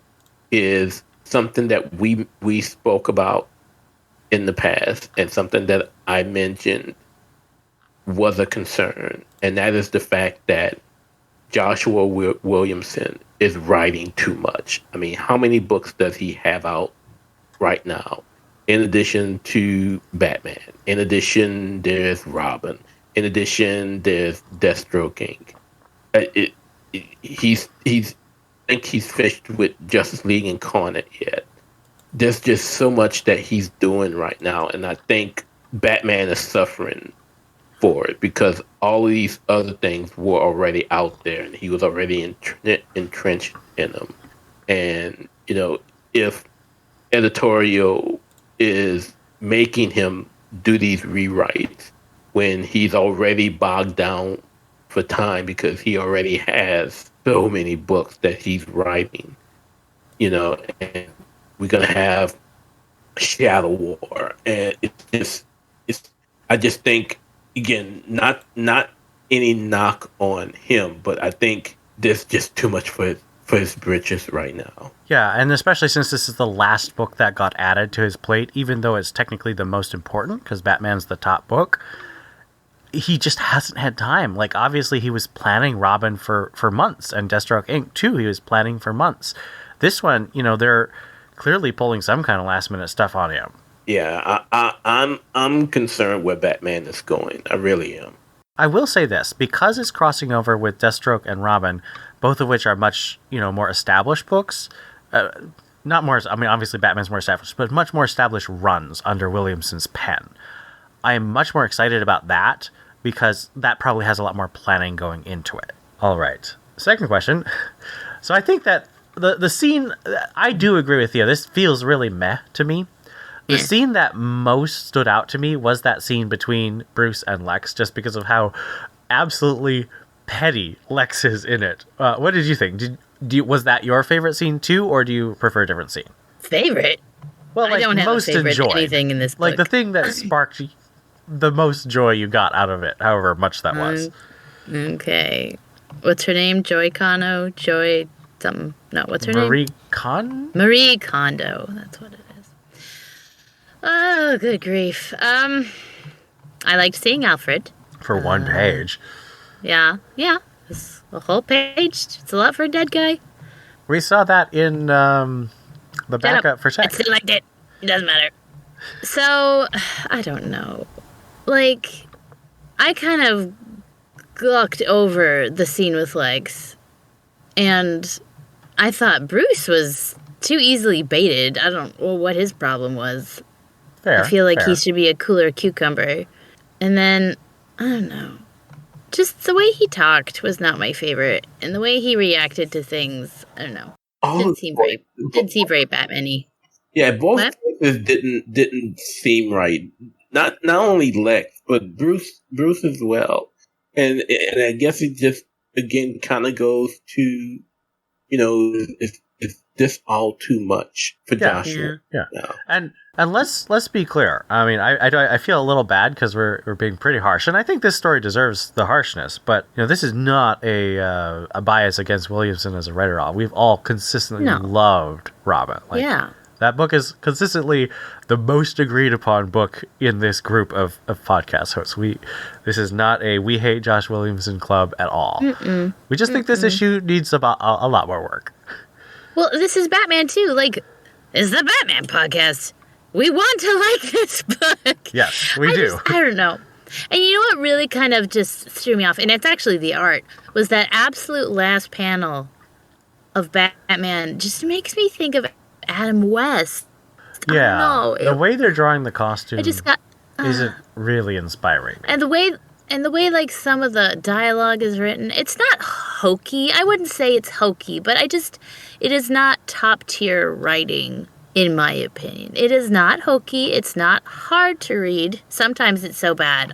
is something that we spoke about in the past, and something that I mentioned was a concern, and that is the fact that Joshua Williamson is writing too much. I mean, how many books does he have out right now? In addition to Batman, in addition there's Robin, in addition there's Deathstroke Inc. He's think he's finished with Justice League Incarnate yet. There's just so much that he's doing right now, and I think Batman is suffering for it because all of these other things were already out there, and he was already entrenched in them. And if editorial is making him do these rewrites when he's already bogged down for time because he already has so many books that he's writing, and we're gonna have Shadow War, and I just think, again, not any knock on him, but I think there's just too much for his britches right now. Yeah, and especially since this is the last book that got added to his plate, even though it's technically the most important because Batman's the top book, he just hasn't had time. Like, obviously he was planning Robin for months, and Deathstroke Inc. too, he was planning for months. This one, they're clearly pulling some kind of last minute stuff on him. Yeah, I'm concerned where Batman is going. I really am. I will say this, because it's crossing over with Deathstroke and Robin, both of which are much, more established books. Not more, I mean, obviously Batman's more established, but much more established runs under Williamson's pen. I am much more excited about that because that probably has a lot more planning going into it. All right. Second question. So I think that the scene, I do agree with you. This feels really meh to me. The scene that most stood out to me was that scene between Bruce and Lex, just because of how absolutely petty Lex is in it. What did you think? Was that your favorite scene too, or do you prefer a different scene? Favorite? Well, I don't have most a favorite enjoyed. anything in this book. Like the thing that sparked the most joy you got out of it, however much that was. Okay. What's her name? Joy Cano? Joy something. No, what's her name? Marie Kondo. That's what it is. Oh, good grief. I liked seeing Alfred. For one page. Yeah. It's a whole page. It's a lot for a dead guy. We saw that in the backup for tech. I still liked it. It doesn't matter. So, I don't know. Like, I kind of glucked over the scene with Lex, and I thought Bruce was too easily baited. I don't know what his problem was. Fair, I feel like he should be a cooler cucumber. And then, I don't know. Just the way he talked was not my favorite. And the way he reacted to things, I don't know. Didn't seem very Batman-y. Yeah, both cases didn't seem right. Not only Lex, but Bruce as well. And I guess it just, again, kind of goes to, is this all too much for Joshua? Yeah. No. And let's be clear. I mean, I feel a little bad because we're being pretty harsh, and I think this story deserves the harshness. But this is not a bias against Williamson as a writer. We've all consistently loved Robin. That book is consistently the most agreed upon book in this group of podcast hosts. This is not a we hate Josh Williamson club at all. We just think this issue needs a lot more work. Well, this is Batman too. Like, it's the Batman podcast. We want to like this book. Yes, we do. I don't know. And you know what really kind of just threw me off, and it's actually the art, was that absolute last panel of Batman just makes me think of Adam West. Yeah, I don't know. The way they're drawing the costume isn't really inspiring. And the way like some of the dialogue is written, it's not hokey. I wouldn't say it's hokey, but it is not top tier writing, in my opinion. It is not hokey. It's not hard to read. Sometimes it's so bad,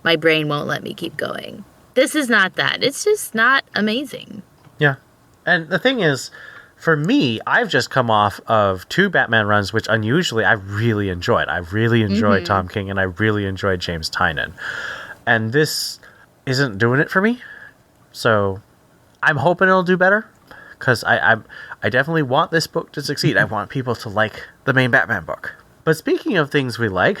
my brain won't let me keep going. This is not that. It's just not amazing. Yeah. And the thing is, for me, I've just come off of 2 Batman runs, which unusually I really enjoyed. I really enjoyed Tom King, and I really enjoyed James Tynion. And this isn't doing it for me. So I'm hoping it'll do better, because I definitely want this book to succeed. I want people to like the main Batman book. But speaking of things we like,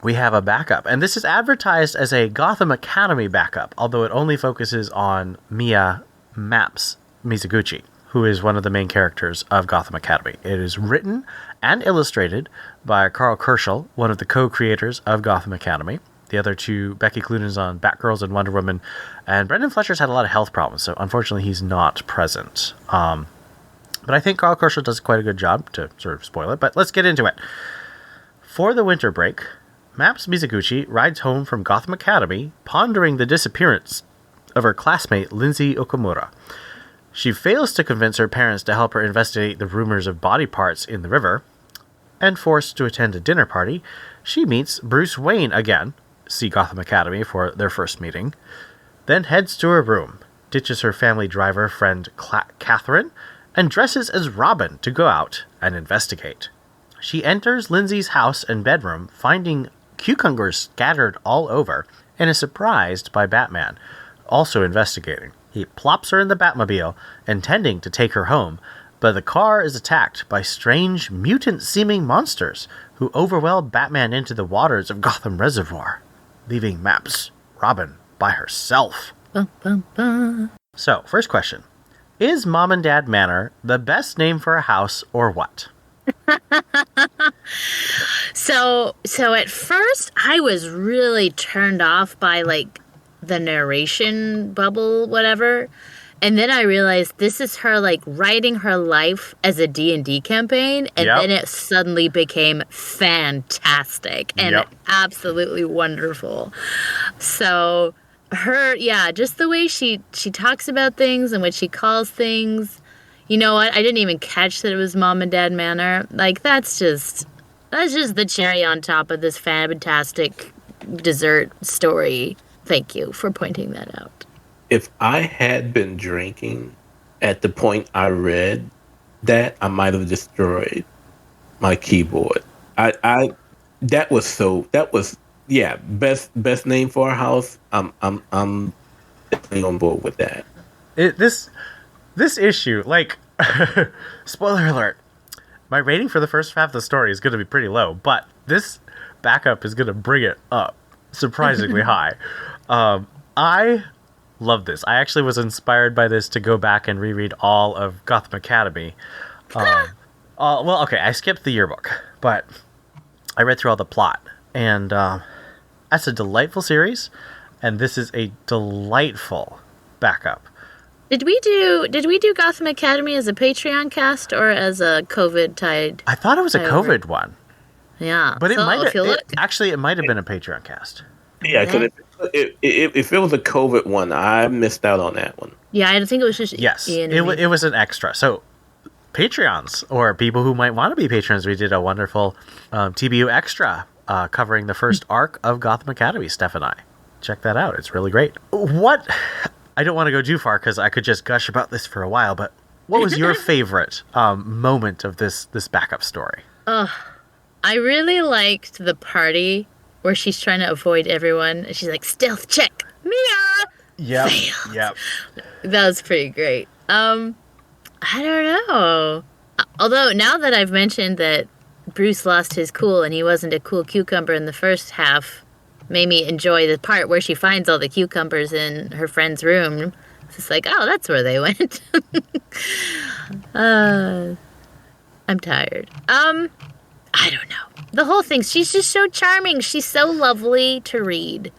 we have a backup. And this is advertised as a Gotham Academy backup, although it only focuses on Mia Maps Mizuguchi, who is one of the main characters of Gotham Academy. It is written and illustrated by Carl Kerschel, one of the co-creators of Gotham Academy. The other two, Becky Cloonan's on Batgirls and Wonder Woman, and Brendan Fletcher's had a lot of health problems, so unfortunately he's not present. But I think Carl Korsel does quite a good job, to sort of spoil it, but let's get into it. For the winter break, Maps Mizuguchi rides home from Gotham Academy, pondering the disappearance of her classmate Lindsay Okamura. She fails to convince her parents to help her investigate the rumors of body parts in the river, and forced to attend a dinner party, she meets Bruce Wayne again, see Gotham Academy for their first meeting, then heads to her room, ditches her family driver friend Catherine, and dresses as Robin to go out and investigate. She enters Lindsay's house and bedroom, finding cucumbers scattered all over, and is surprised by Batman, also investigating. He plops her in the Batmobile, intending to take her home, but the car is attacked by strange, mutant-seeming monsters who overwhelm Batman into the waters of Gotham Reservoir, leaving Maps, Robin, by herself. Bum, bum, bum. So, first question. Is Mom and Dad Manor the best name for a house, or what? So at first I was really turned off by like the narration bubble, whatever. And then I realized this is her like writing her life as a D&D campaign. And then it suddenly became fantastic and absolutely wonderful. So just the way she talks about things and what she calls things. You know what? I didn't even catch that it was Mom and Dad Manor. Like, that's just the cherry on top of this fantastic dessert story. Thank you for pointing that out. If I had been drinking at the point I read that, I might have destroyed my keyboard. That was best name for a house. I'm definitely on board with that. This issue, like, spoiler alert, my rating for the first half of the story is going to be pretty low, but this backup is going to bring it up surprisingly high. I love this. I actually was inspired by this to go back and reread all of Gotham Academy. I skipped the yearbook, but I read through all the plot, and that's a delightful series, and this is a delightful backup. Did we do Gotham Academy as a Patreon cast or as a COVID tied? I thought it was a COVID one. Yeah, but it might have been a Patreon cast. Yeah, because if it was a COVID one, I missed out on that one. Yeah, I think it was just it was an extra. So Patreons or people who might want to be patrons, we did a wonderful TBU extra covering the first arc of Gotham Academy. Steph and I, check that out. It's really great. What? I don't want to go too far because I could just gush about this for a while, but what was your favorite moment of this backup story? I really liked the party where she's trying to avoid everyone. She's like, stealth check, Mia! Yep. That was pretty great. I don't know. Although, now that I've mentioned that Bruce lost his cool and he wasn't a cool cucumber in the first half, made me enjoy the part where she finds all the cucumbers in her friend's room. It's just like, oh, that's where they went. I'm tired. I don't know. The whole thing, she's just so charming. She's so lovely to read.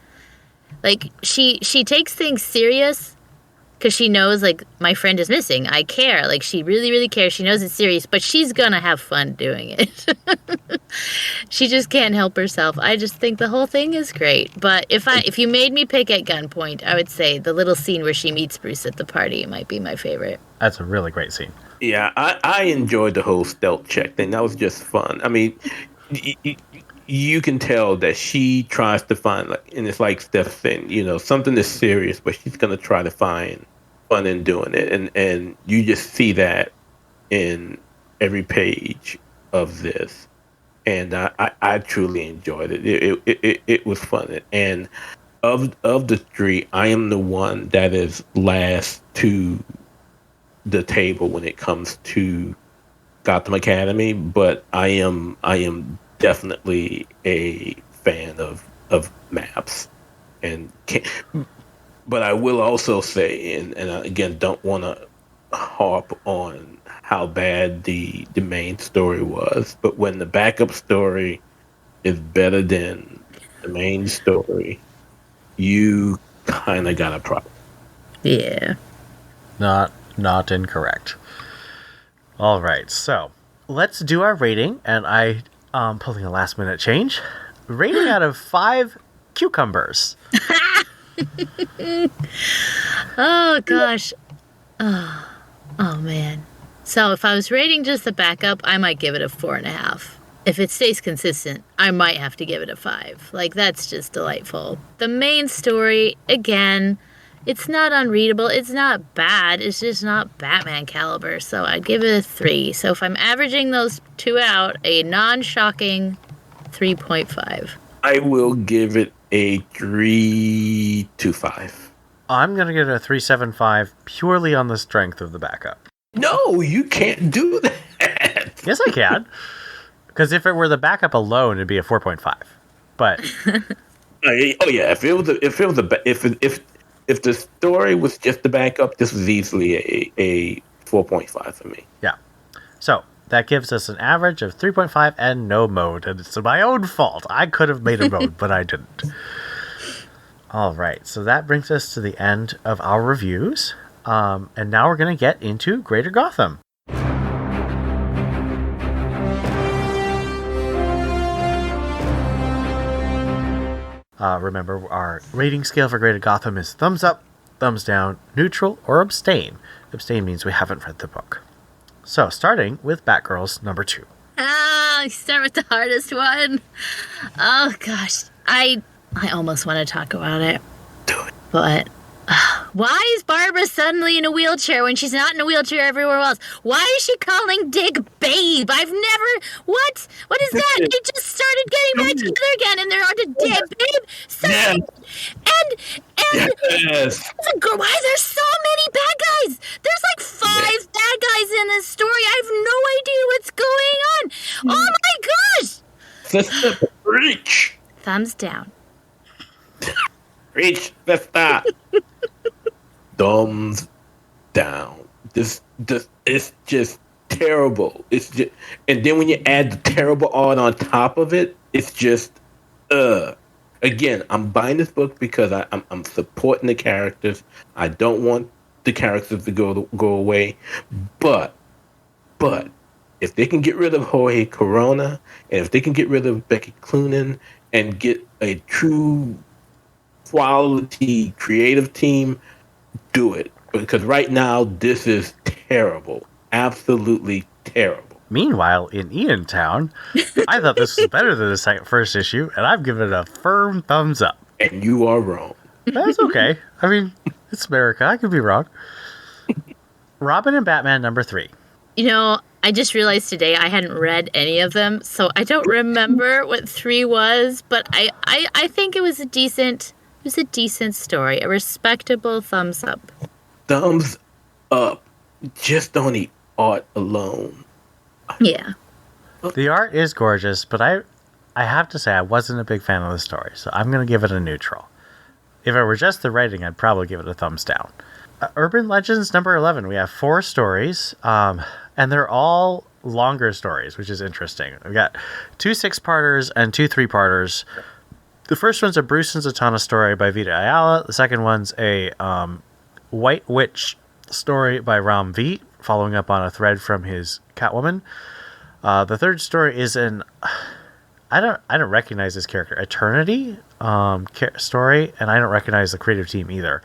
Like, she takes things serious because she knows, like, my friend is missing. I care. Like, she really, really cares. She knows it's serious, but she's gonna have fun doing it. She just can't help herself. I just think the whole thing is great. But if you made me pick at gunpoint, I would say the little scene where she meets Bruce at the party might be my favorite. That's a really great scene. Yeah, I enjoyed the whole stealth check thing. That was just fun. I mean, you can tell that she tries to find, like, and it's like Steph said, something that's serious, but she's gonna try to find fun in doing it, and you just see that in every page of this, and I truly enjoyed it. It was fun, and of the three, I am the one that is last to the table when it comes to Gotham Academy, but I am definitely a fan of Maps, but I will also say, and I, again, don't want to harp on how bad the main story was, but when the backup story is better than the main story, you kind of got a problem. Yeah. Not incorrect. All right, so let's do our rating, and pulling a last minute change. Rating out of 5 cucumbers. Oh, gosh. Oh, man. So if I was rating just the backup, I might give it a 4.5. If it stays consistent, I might have to give it a 5. Like, that's just delightful. The main story, again, it's not unreadable. It's not bad. It's just not Batman caliber. So I'd give it a 3. So if I'm averaging those two out, a non-shocking 3.5. I will give it a 3 to 5. I'm going to give it a 3.75 purely on the strength of the backup. No, you can't do that. Yes, I can. Because if it were the backup alone, it'd be a 4.5. But Oh yeah, if the story was just the backup, this was easily a 4.5 for me. yeah. So that gives us an average of 3.5 and no mode. And it's my own fault. I could have made a mode, but I didn't. All right. So that brings us to the end of our reviews. And now we're going to get into Greater Gotham. Remember, our rating scale for Greater Gotham is thumbs up, thumbs down, neutral, or abstain. Abstain means we haven't read the book. So, starting with Batgirl's number 2. I start with the hardest one. Oh, gosh. I almost want to talk about it. Do it. But why is Barbara suddenly in a wheelchair when she's not in a wheelchair everywhere else? Why is she calling Dick Babe? I've never... What? What is that? They just started getting back together again, and they're on to Dick Babe. So, Yes. And Yes. why are there so many bad guys? There's like 5 bad guys in this story. I have no idea what's going on. Oh my gosh! Sister, reach. Thumbs down. Reach, sister. Thumbs down. This it's just terrible. It's just, and then when you add the terrible art on top of it, it's just Again, I'm buying this book because I'm supporting the characters. I don't want the characters to go away, but if they can get rid of Jorge Corona, and if they can get rid of Becky Cloonan and get a true quality creative team, do it. Because right now, this is terrible. Absolutely terrible. Meanwhile, in Eatontown, I thought this was better than the first issue, and I've given it a firm thumbs up. And you are wrong. That's okay. I mean, it's America. I could be wrong. Robin and Batman number 3. You know, I just realized today I hadn't read any of them, so I don't remember what 3 was, but I think it was a decent story, a respectable thumbs up. Thumbs up. Just on the art alone. Yeah. The art is gorgeous, but I have to say I wasn't a big fan of the story, so I'm going to give it a neutral. If it were just the writing, I'd probably give it a thumbs down. Urban Legends number 11. We have 4 stories, and they're all longer stories, which is interesting. We've got 2 6-parters and 2 3-parters. The first one's a Bruce and Zatanna story by Vita Ayala. The second one's a White Witch story by Ram V, following up on a thread from his Catwoman. The third story is I don't recognize this character, Eternity story, and I don't recognize the creative team either.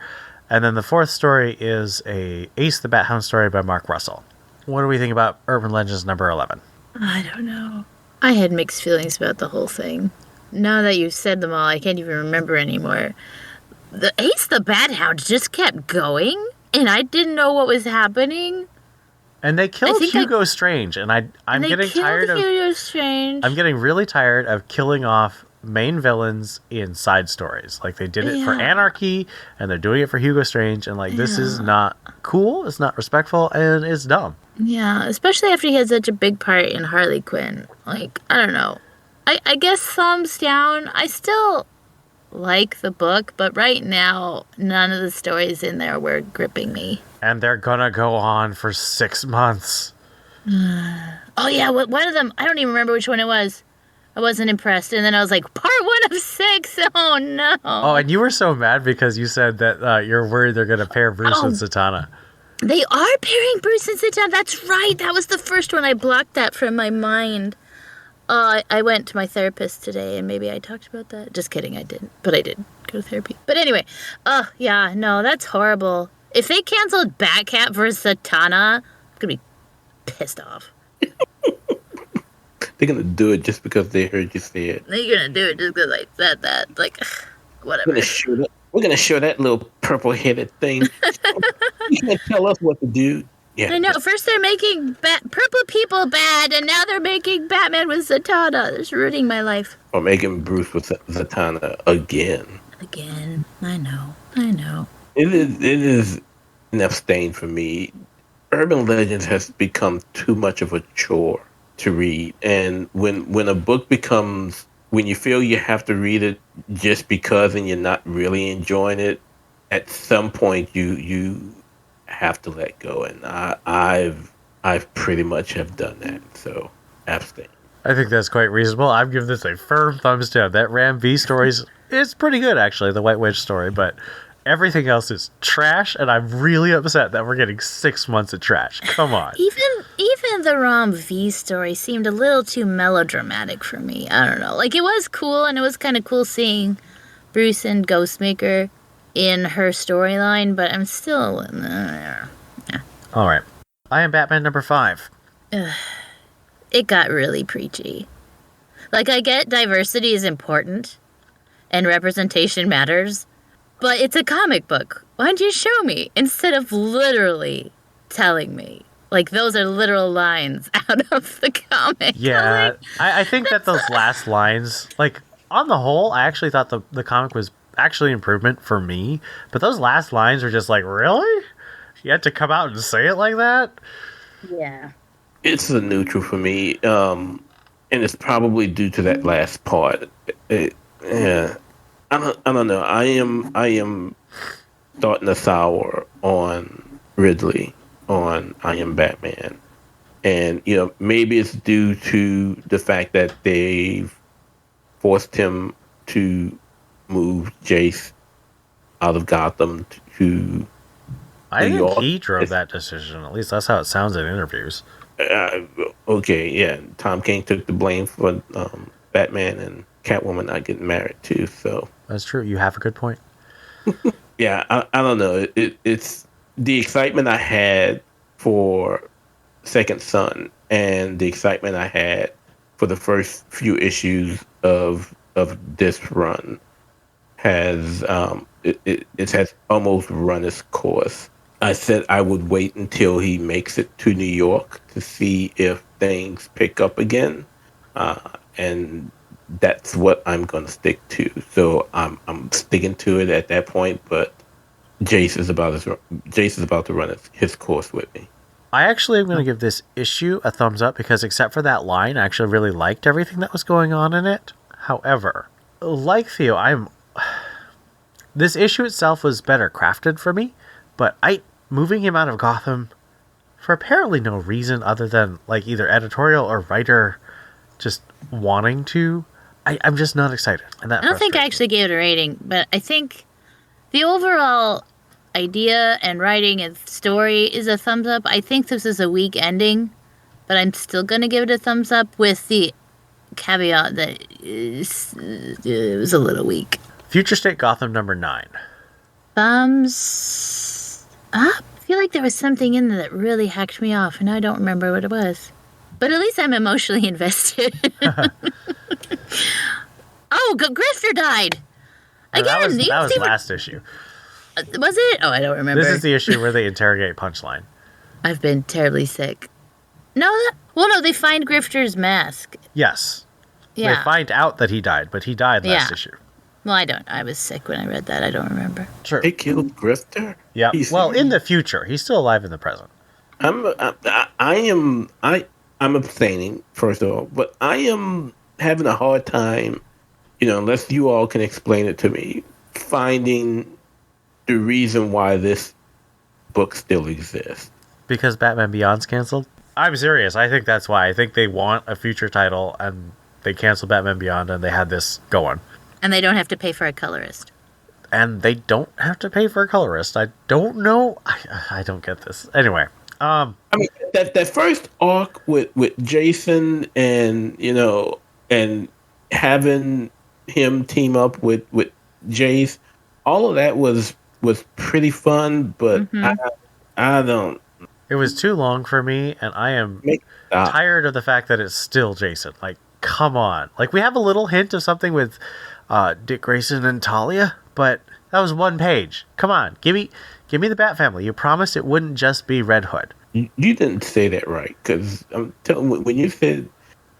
And then the fourth story is a Ace the Bat Hound story by Mark Russell. What do we think about Urban Legends number 11? I don't know. I had mixed feelings about the whole thing. Now that you've said them all, I can't even remember anymore. The Ace the Bat Hound just kept going, and I didn't know what was happening. And they killed Hugo Strange, and I'm getting tired of Hugo Strange. I'm getting really tired of killing off main villains in side stories. Like, they did it for Anarchy, and they're doing it for Hugo Strange, and this is not cool, it's not respectful, and it's dumb. Yeah, especially after he had such a big part in Harley Quinn. Like, I don't know. I guess thumbs down. I still like the book, but right now, none of the stories in there were gripping me. And they're gonna go on for 6 months. Oh yeah, one of them, I don't even remember which one it was. I wasn't impressed. And then I was like, part 1 of 6. Oh, no. Oh, and you were so mad because you said that you're worried they're going to pair Bruce with Zatanna. They are pairing Bruce and Zatanna. That's right. That was the first one. I blocked that from my mind. I went to my therapist today, and maybe I talked about that. Just kidding, I didn't. But I did go to therapy. But anyway, yeah, no, that's horrible. If they canceled Batcat versus Zatanna, I'm going to be pissed off. They're going to do it just because they heard you say it. They're going to do it just because I said that. Like, whatever. We're gonna show that little purple-headed thing. You can't tell us what to do. Yeah, I know. First they're making purple people bad, and now they're making Batman with Zatanna. It's ruining my life. Or making Bruce with Zatanna again. Again. I know. It is an abstain for me. Urban Legends has become too much of a chore to read, and when a book becomes, when you feel you have to read it just because and you're not really enjoying it, at some point you have to let go. And I've pretty much have done that. So abstain. I think that's quite reasonable. I've given this a firm thumbs down. That Ram V story is pretty good, actually, the White Witch story, but everything else is trash, and I'm really upset that we're getting 6 months of trash. Come on. Even the Ram V story seemed a little too melodramatic for me. I don't know. Like, it was cool, and it was kind of cool seeing Bruce and Ghostmaker in her storyline, but I'm still... All right. I Am Batman number 5. It got really preachy. Like, I get diversity is important, and representation matters, but it's a comic book. Why don't you show me instead of literally telling me? Like, those are literal lines out of the comic. Yeah, I think that those last lines, like, on the whole, I actually thought the comic was actually improvement for me. But those last lines are just like, really? You had to come out and say it like that? Yeah. It's a neutral for me, and it's probably due to that last part. Yeah, I don't know. I am starting to sour on Ridley on I Am Batman, and maybe it's due to the fact that they've forced him to move Jace out of Gotham to I New think York. he drove that decision. At least that's how it sounds in interviews. Okay, yeah. Tom King took the blame for Batman and Catwoman not getting married too. So That's true. You have a good point. yeah, I don't know. It's the excitement I had for Second Son and the excitement I had for the first few issues of this run has it has almost run its course. I said I would wait until he makes it to New York to see if things pick up again, and that's what I'm going to stick to. So I'm sticking to it at that point. But Jace is about to run his course with me. I actually am going to give this issue a thumbs up because except for that line, I actually really liked everything that was going on in it. However, like Theo, this issue itself was better crafted for me, but moving him out of Gotham for apparently no reason other than like either editorial or writer just wanting to, I'm just not excited. And that I don't think I frustrates actually gave it a rating, but I think the overall idea and writing and story is a thumbs up. I think this is a weak ending, but I'm still going to give it a thumbs up with the caveat that it was a little weak. me. Future State Gotham number 9. Thumbs up? I feel like there was something in there that really hacked me off, and I don't remember what it was. But at least I'm emotionally invested. Oh, Grifter died. No, Again, that was last issue. Was it? Oh, I don't remember. This is the issue where they interrogate Punchline. I've been terribly sick. No, they find Grifter's mask. Yes. Yeah. They find out that he died, but he died last Yeah. issue. Well, I was sick when I read that. I don't remember. True. They killed Grifter. Yeah. Well, in the future, he's still alive in the present. I'm abstaining first of all, but I am having a hard time, unless you all can explain it to me, finding the reason why this book still exists. Because Batman Beyond's canceled? I'm serious. I think that's why. I think they want a future title, and they canceled Batman Beyond and they had this going. And they don't have to pay for a colorist. And they don't have to pay for a colorist. I don't know. I don't get this. Anyway. I mean, that first arc with Jason and, and having him team up with Jace, all of that was pretty fun, but I don't. It was too long for me, and I am tired of the fact that it's still Jason. Like, come on. Like, we have a little hint of something with Dick Grayson and Talia, but that was one page. Come on, give me the Bat family. You promised it wouldn't just be Red Hood. You didn't say that right, because I'm telling when you said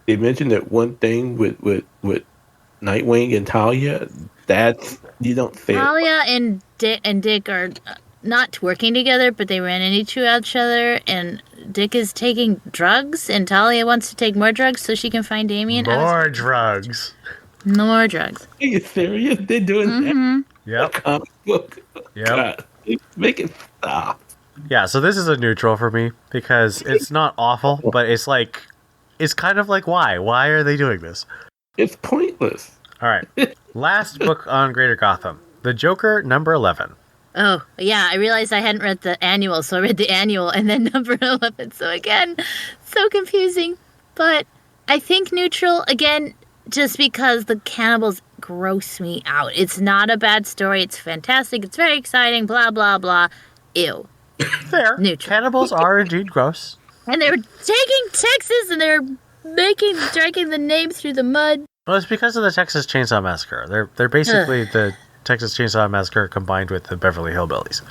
they mentioned that one thing with Nightwing and Talia, that's you don't say. Talia and Dick are not working together, but they ran into each other, and Dick is taking drugs, and Talia wants to take more drugs so she can find Damien. More drugs. More drugs. Are you serious? They're doing that? Yep. Comic book. Yep. God, make it stop. Yeah, so this is a neutral for me because it's not awful, but it's kind of like why? Why are they doing this? It's pointless. All right. Last book on Greater Gotham. The Joker, number 11. Oh, yeah, I realized I hadn't read the annual, so I read the annual and then number 11. So again, so confusing. But I think neutral, again, just because the cannibals gross me out. It's not a bad story. It's fantastic. It's very exciting, blah, blah, blah. Ew. Fair. Neutral. Cannibals are indeed gross. And they're taking Texas and they're dragging the name through the mud. Well, it's because of the Texas Chainsaw Massacre. They're basically the Texas Chainsaw Massacre combined with the Beverly Hillbillies.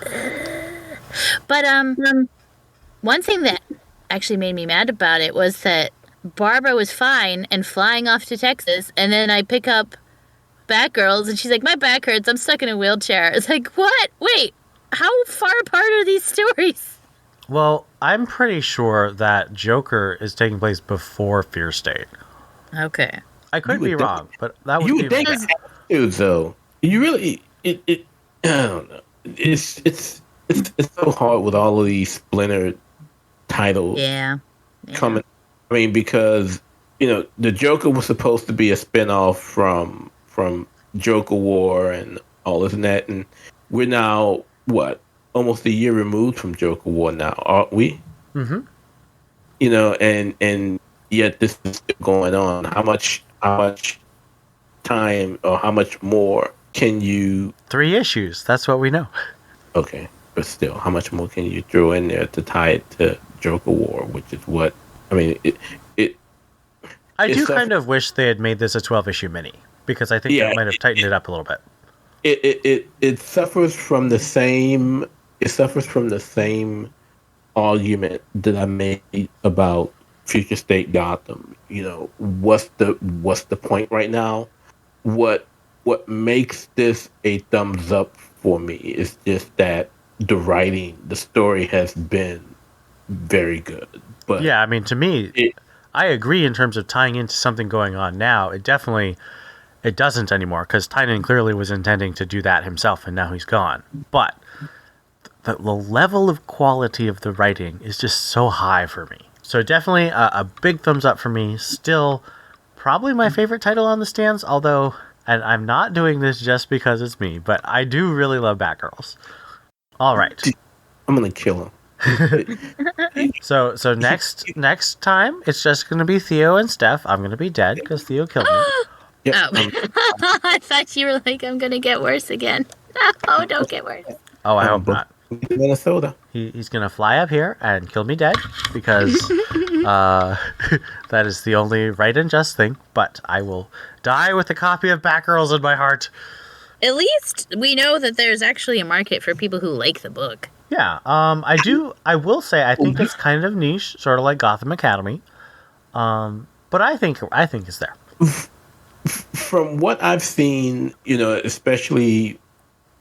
But one thing that actually made me mad about it was that Barbara was fine and flying off to Texas, and then I pick up Batgirls, and she's like, my back hurts, I'm stuck in a wheelchair. It's like, what? Wait, how far apart are these stories? Well, I'm pretty sure that Joker is taking place before Fear State. Okay. I could be wrong, but that would You be would think my it has to, though. You really it I don't know. It's so hard with all of these splintered titles coming. I mean, because the Joker was supposed to be a spinoff from Joker War and all this and that, and we're now almost a year removed from Joker War now, aren't we? Mm-hmm. And yet this is still going on. How much time or how much more can you? 3 issues. That's what we know. Okay, but still, how much more can you throw in there to tie it to Joker War, which is what I mean. I do kind of wish they had made this a 12-issue mini because I think that might have tightened it up a little bit. It suffers from the same. It suffers from the same argument that I made about Future State Gotham. What's the point right now? What makes this a thumbs up for me is just that the writing, the story has been very good. But yeah, I mean, to me, I agree in terms of tying into something going on now. It doesn't anymore because Tynion clearly was intending to do that himself, and now he's gone. But the level of quality of the writing is just so high for me. So definitely a big thumbs up for me. Still, probably my favorite title on the stands, although, and I'm not doing this just because it's me, but I do really love Batgirls. All right. I'm going to kill him. So next time, it's just going to be Theo and Steph. I'm going to be dead because Theo killed me. Yep. Oh. I thought you were like, I'm going to get worse again. No, don't get worse. Oh, I hope not. Minnesota. He's going to fly up here and kill me dead because that is the only right and just thing. But I will die with a copy of Batgirls in my heart. At least we know that there's actually a market for people who like the book. Yeah, I will say I think it's kind of niche, sort of like Gotham Academy. But I think it's there. From what I've seen, especially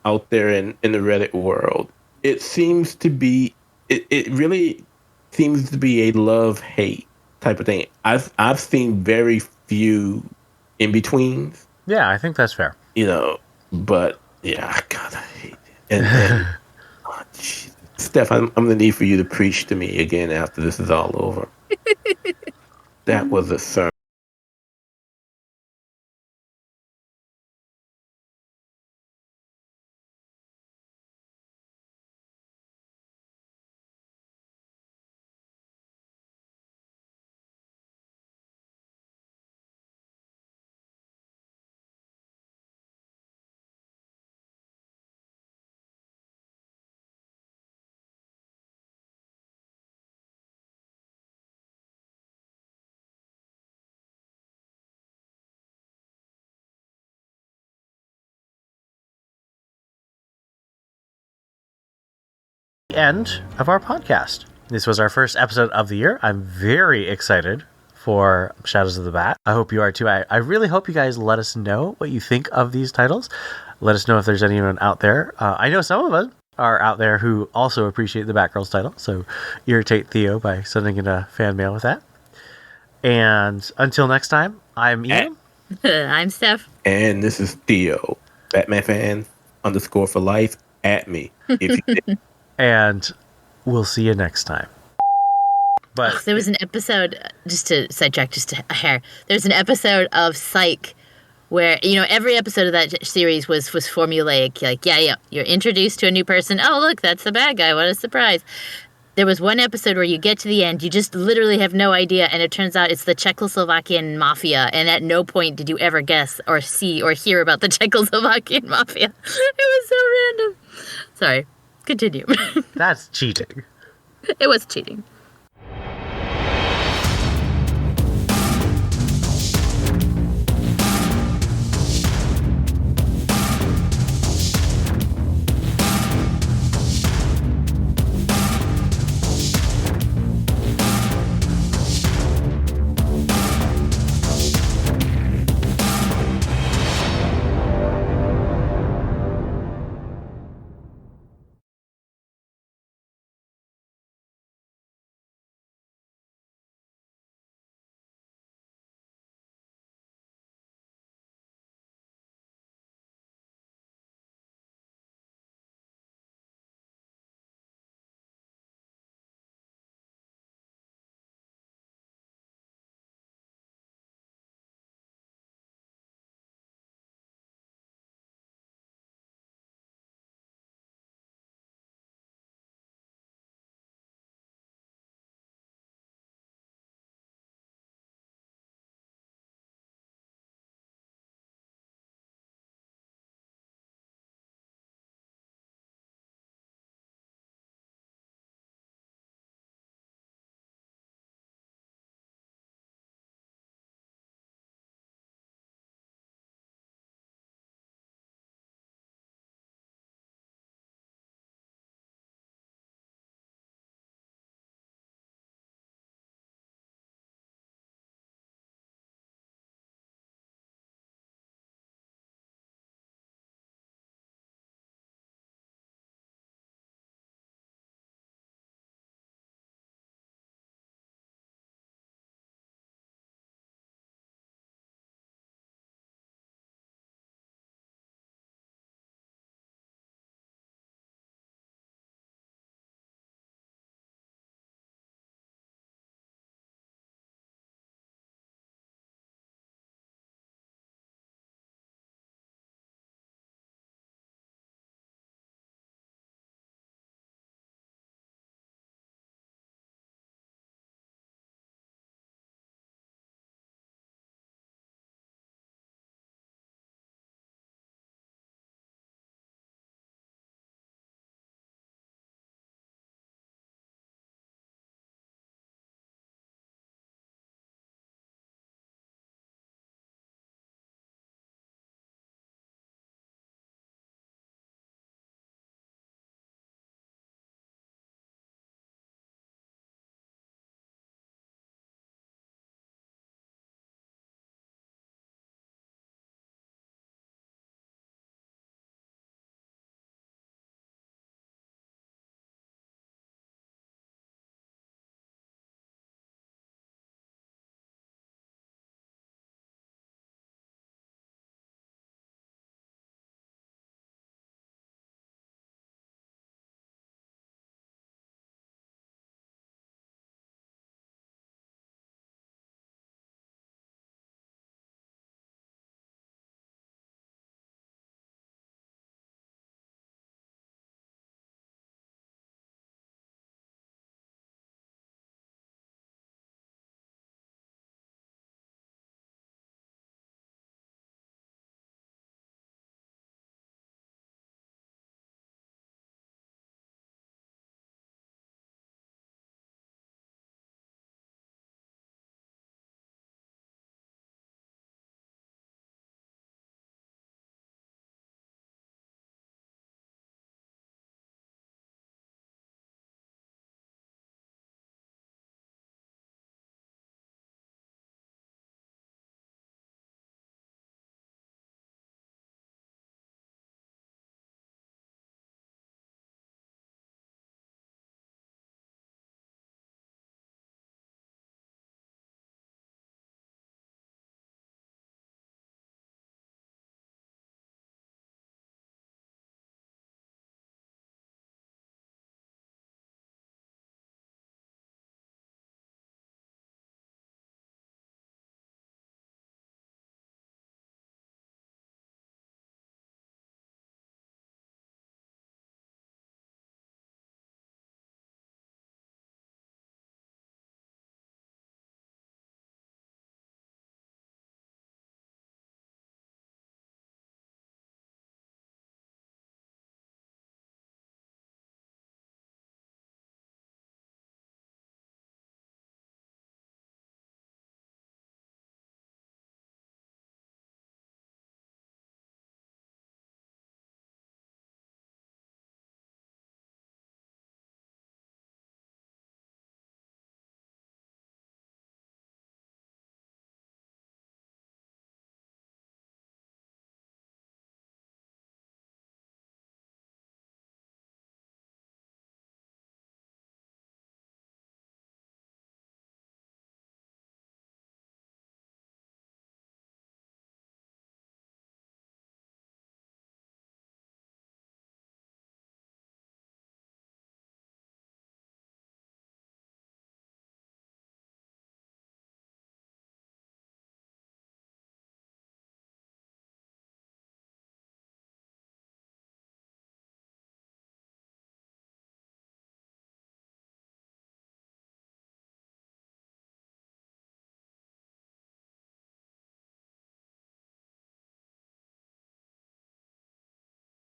out there in the Reddit world, it seems to be it really seems to be a love-hate type of thing. I've seen very few in betweens. Yeah, I think that's fair. But yeah, God, I hate it. And oh, Steph, I'm gonna need for you to preach to me again after this is all over. That was a sermon. end of our podcast. This was our first episode of the year. I'm very excited for Shadows of the Bat. I hope you are too. I really hope you guys let us know what you think of these titles. Let us know if there's anyone out there. I know some of us are out there who also appreciate the Batgirls title, so irritate Theo by sending in a fan mail with that. And until next time, I'm Ian. I'm Steph. And this is Theo, Batman fan _ for life at me. If you did. And we'll see you next time. But There was an episode, just to sidetrack just a hair, there's an episode of Psych where, every episode of that series was formulaic. Like, yeah, you're introduced to a new person. Oh, look, that's the bad guy. What a surprise. There was one episode where you get to the end, you just literally have no idea, and it turns out it's the Czechoslovakian mafia, and at no point did you ever guess or see or hear about the Czechoslovakian mafia. It was so random. Sorry. Continue. that's cheating. It was cheating.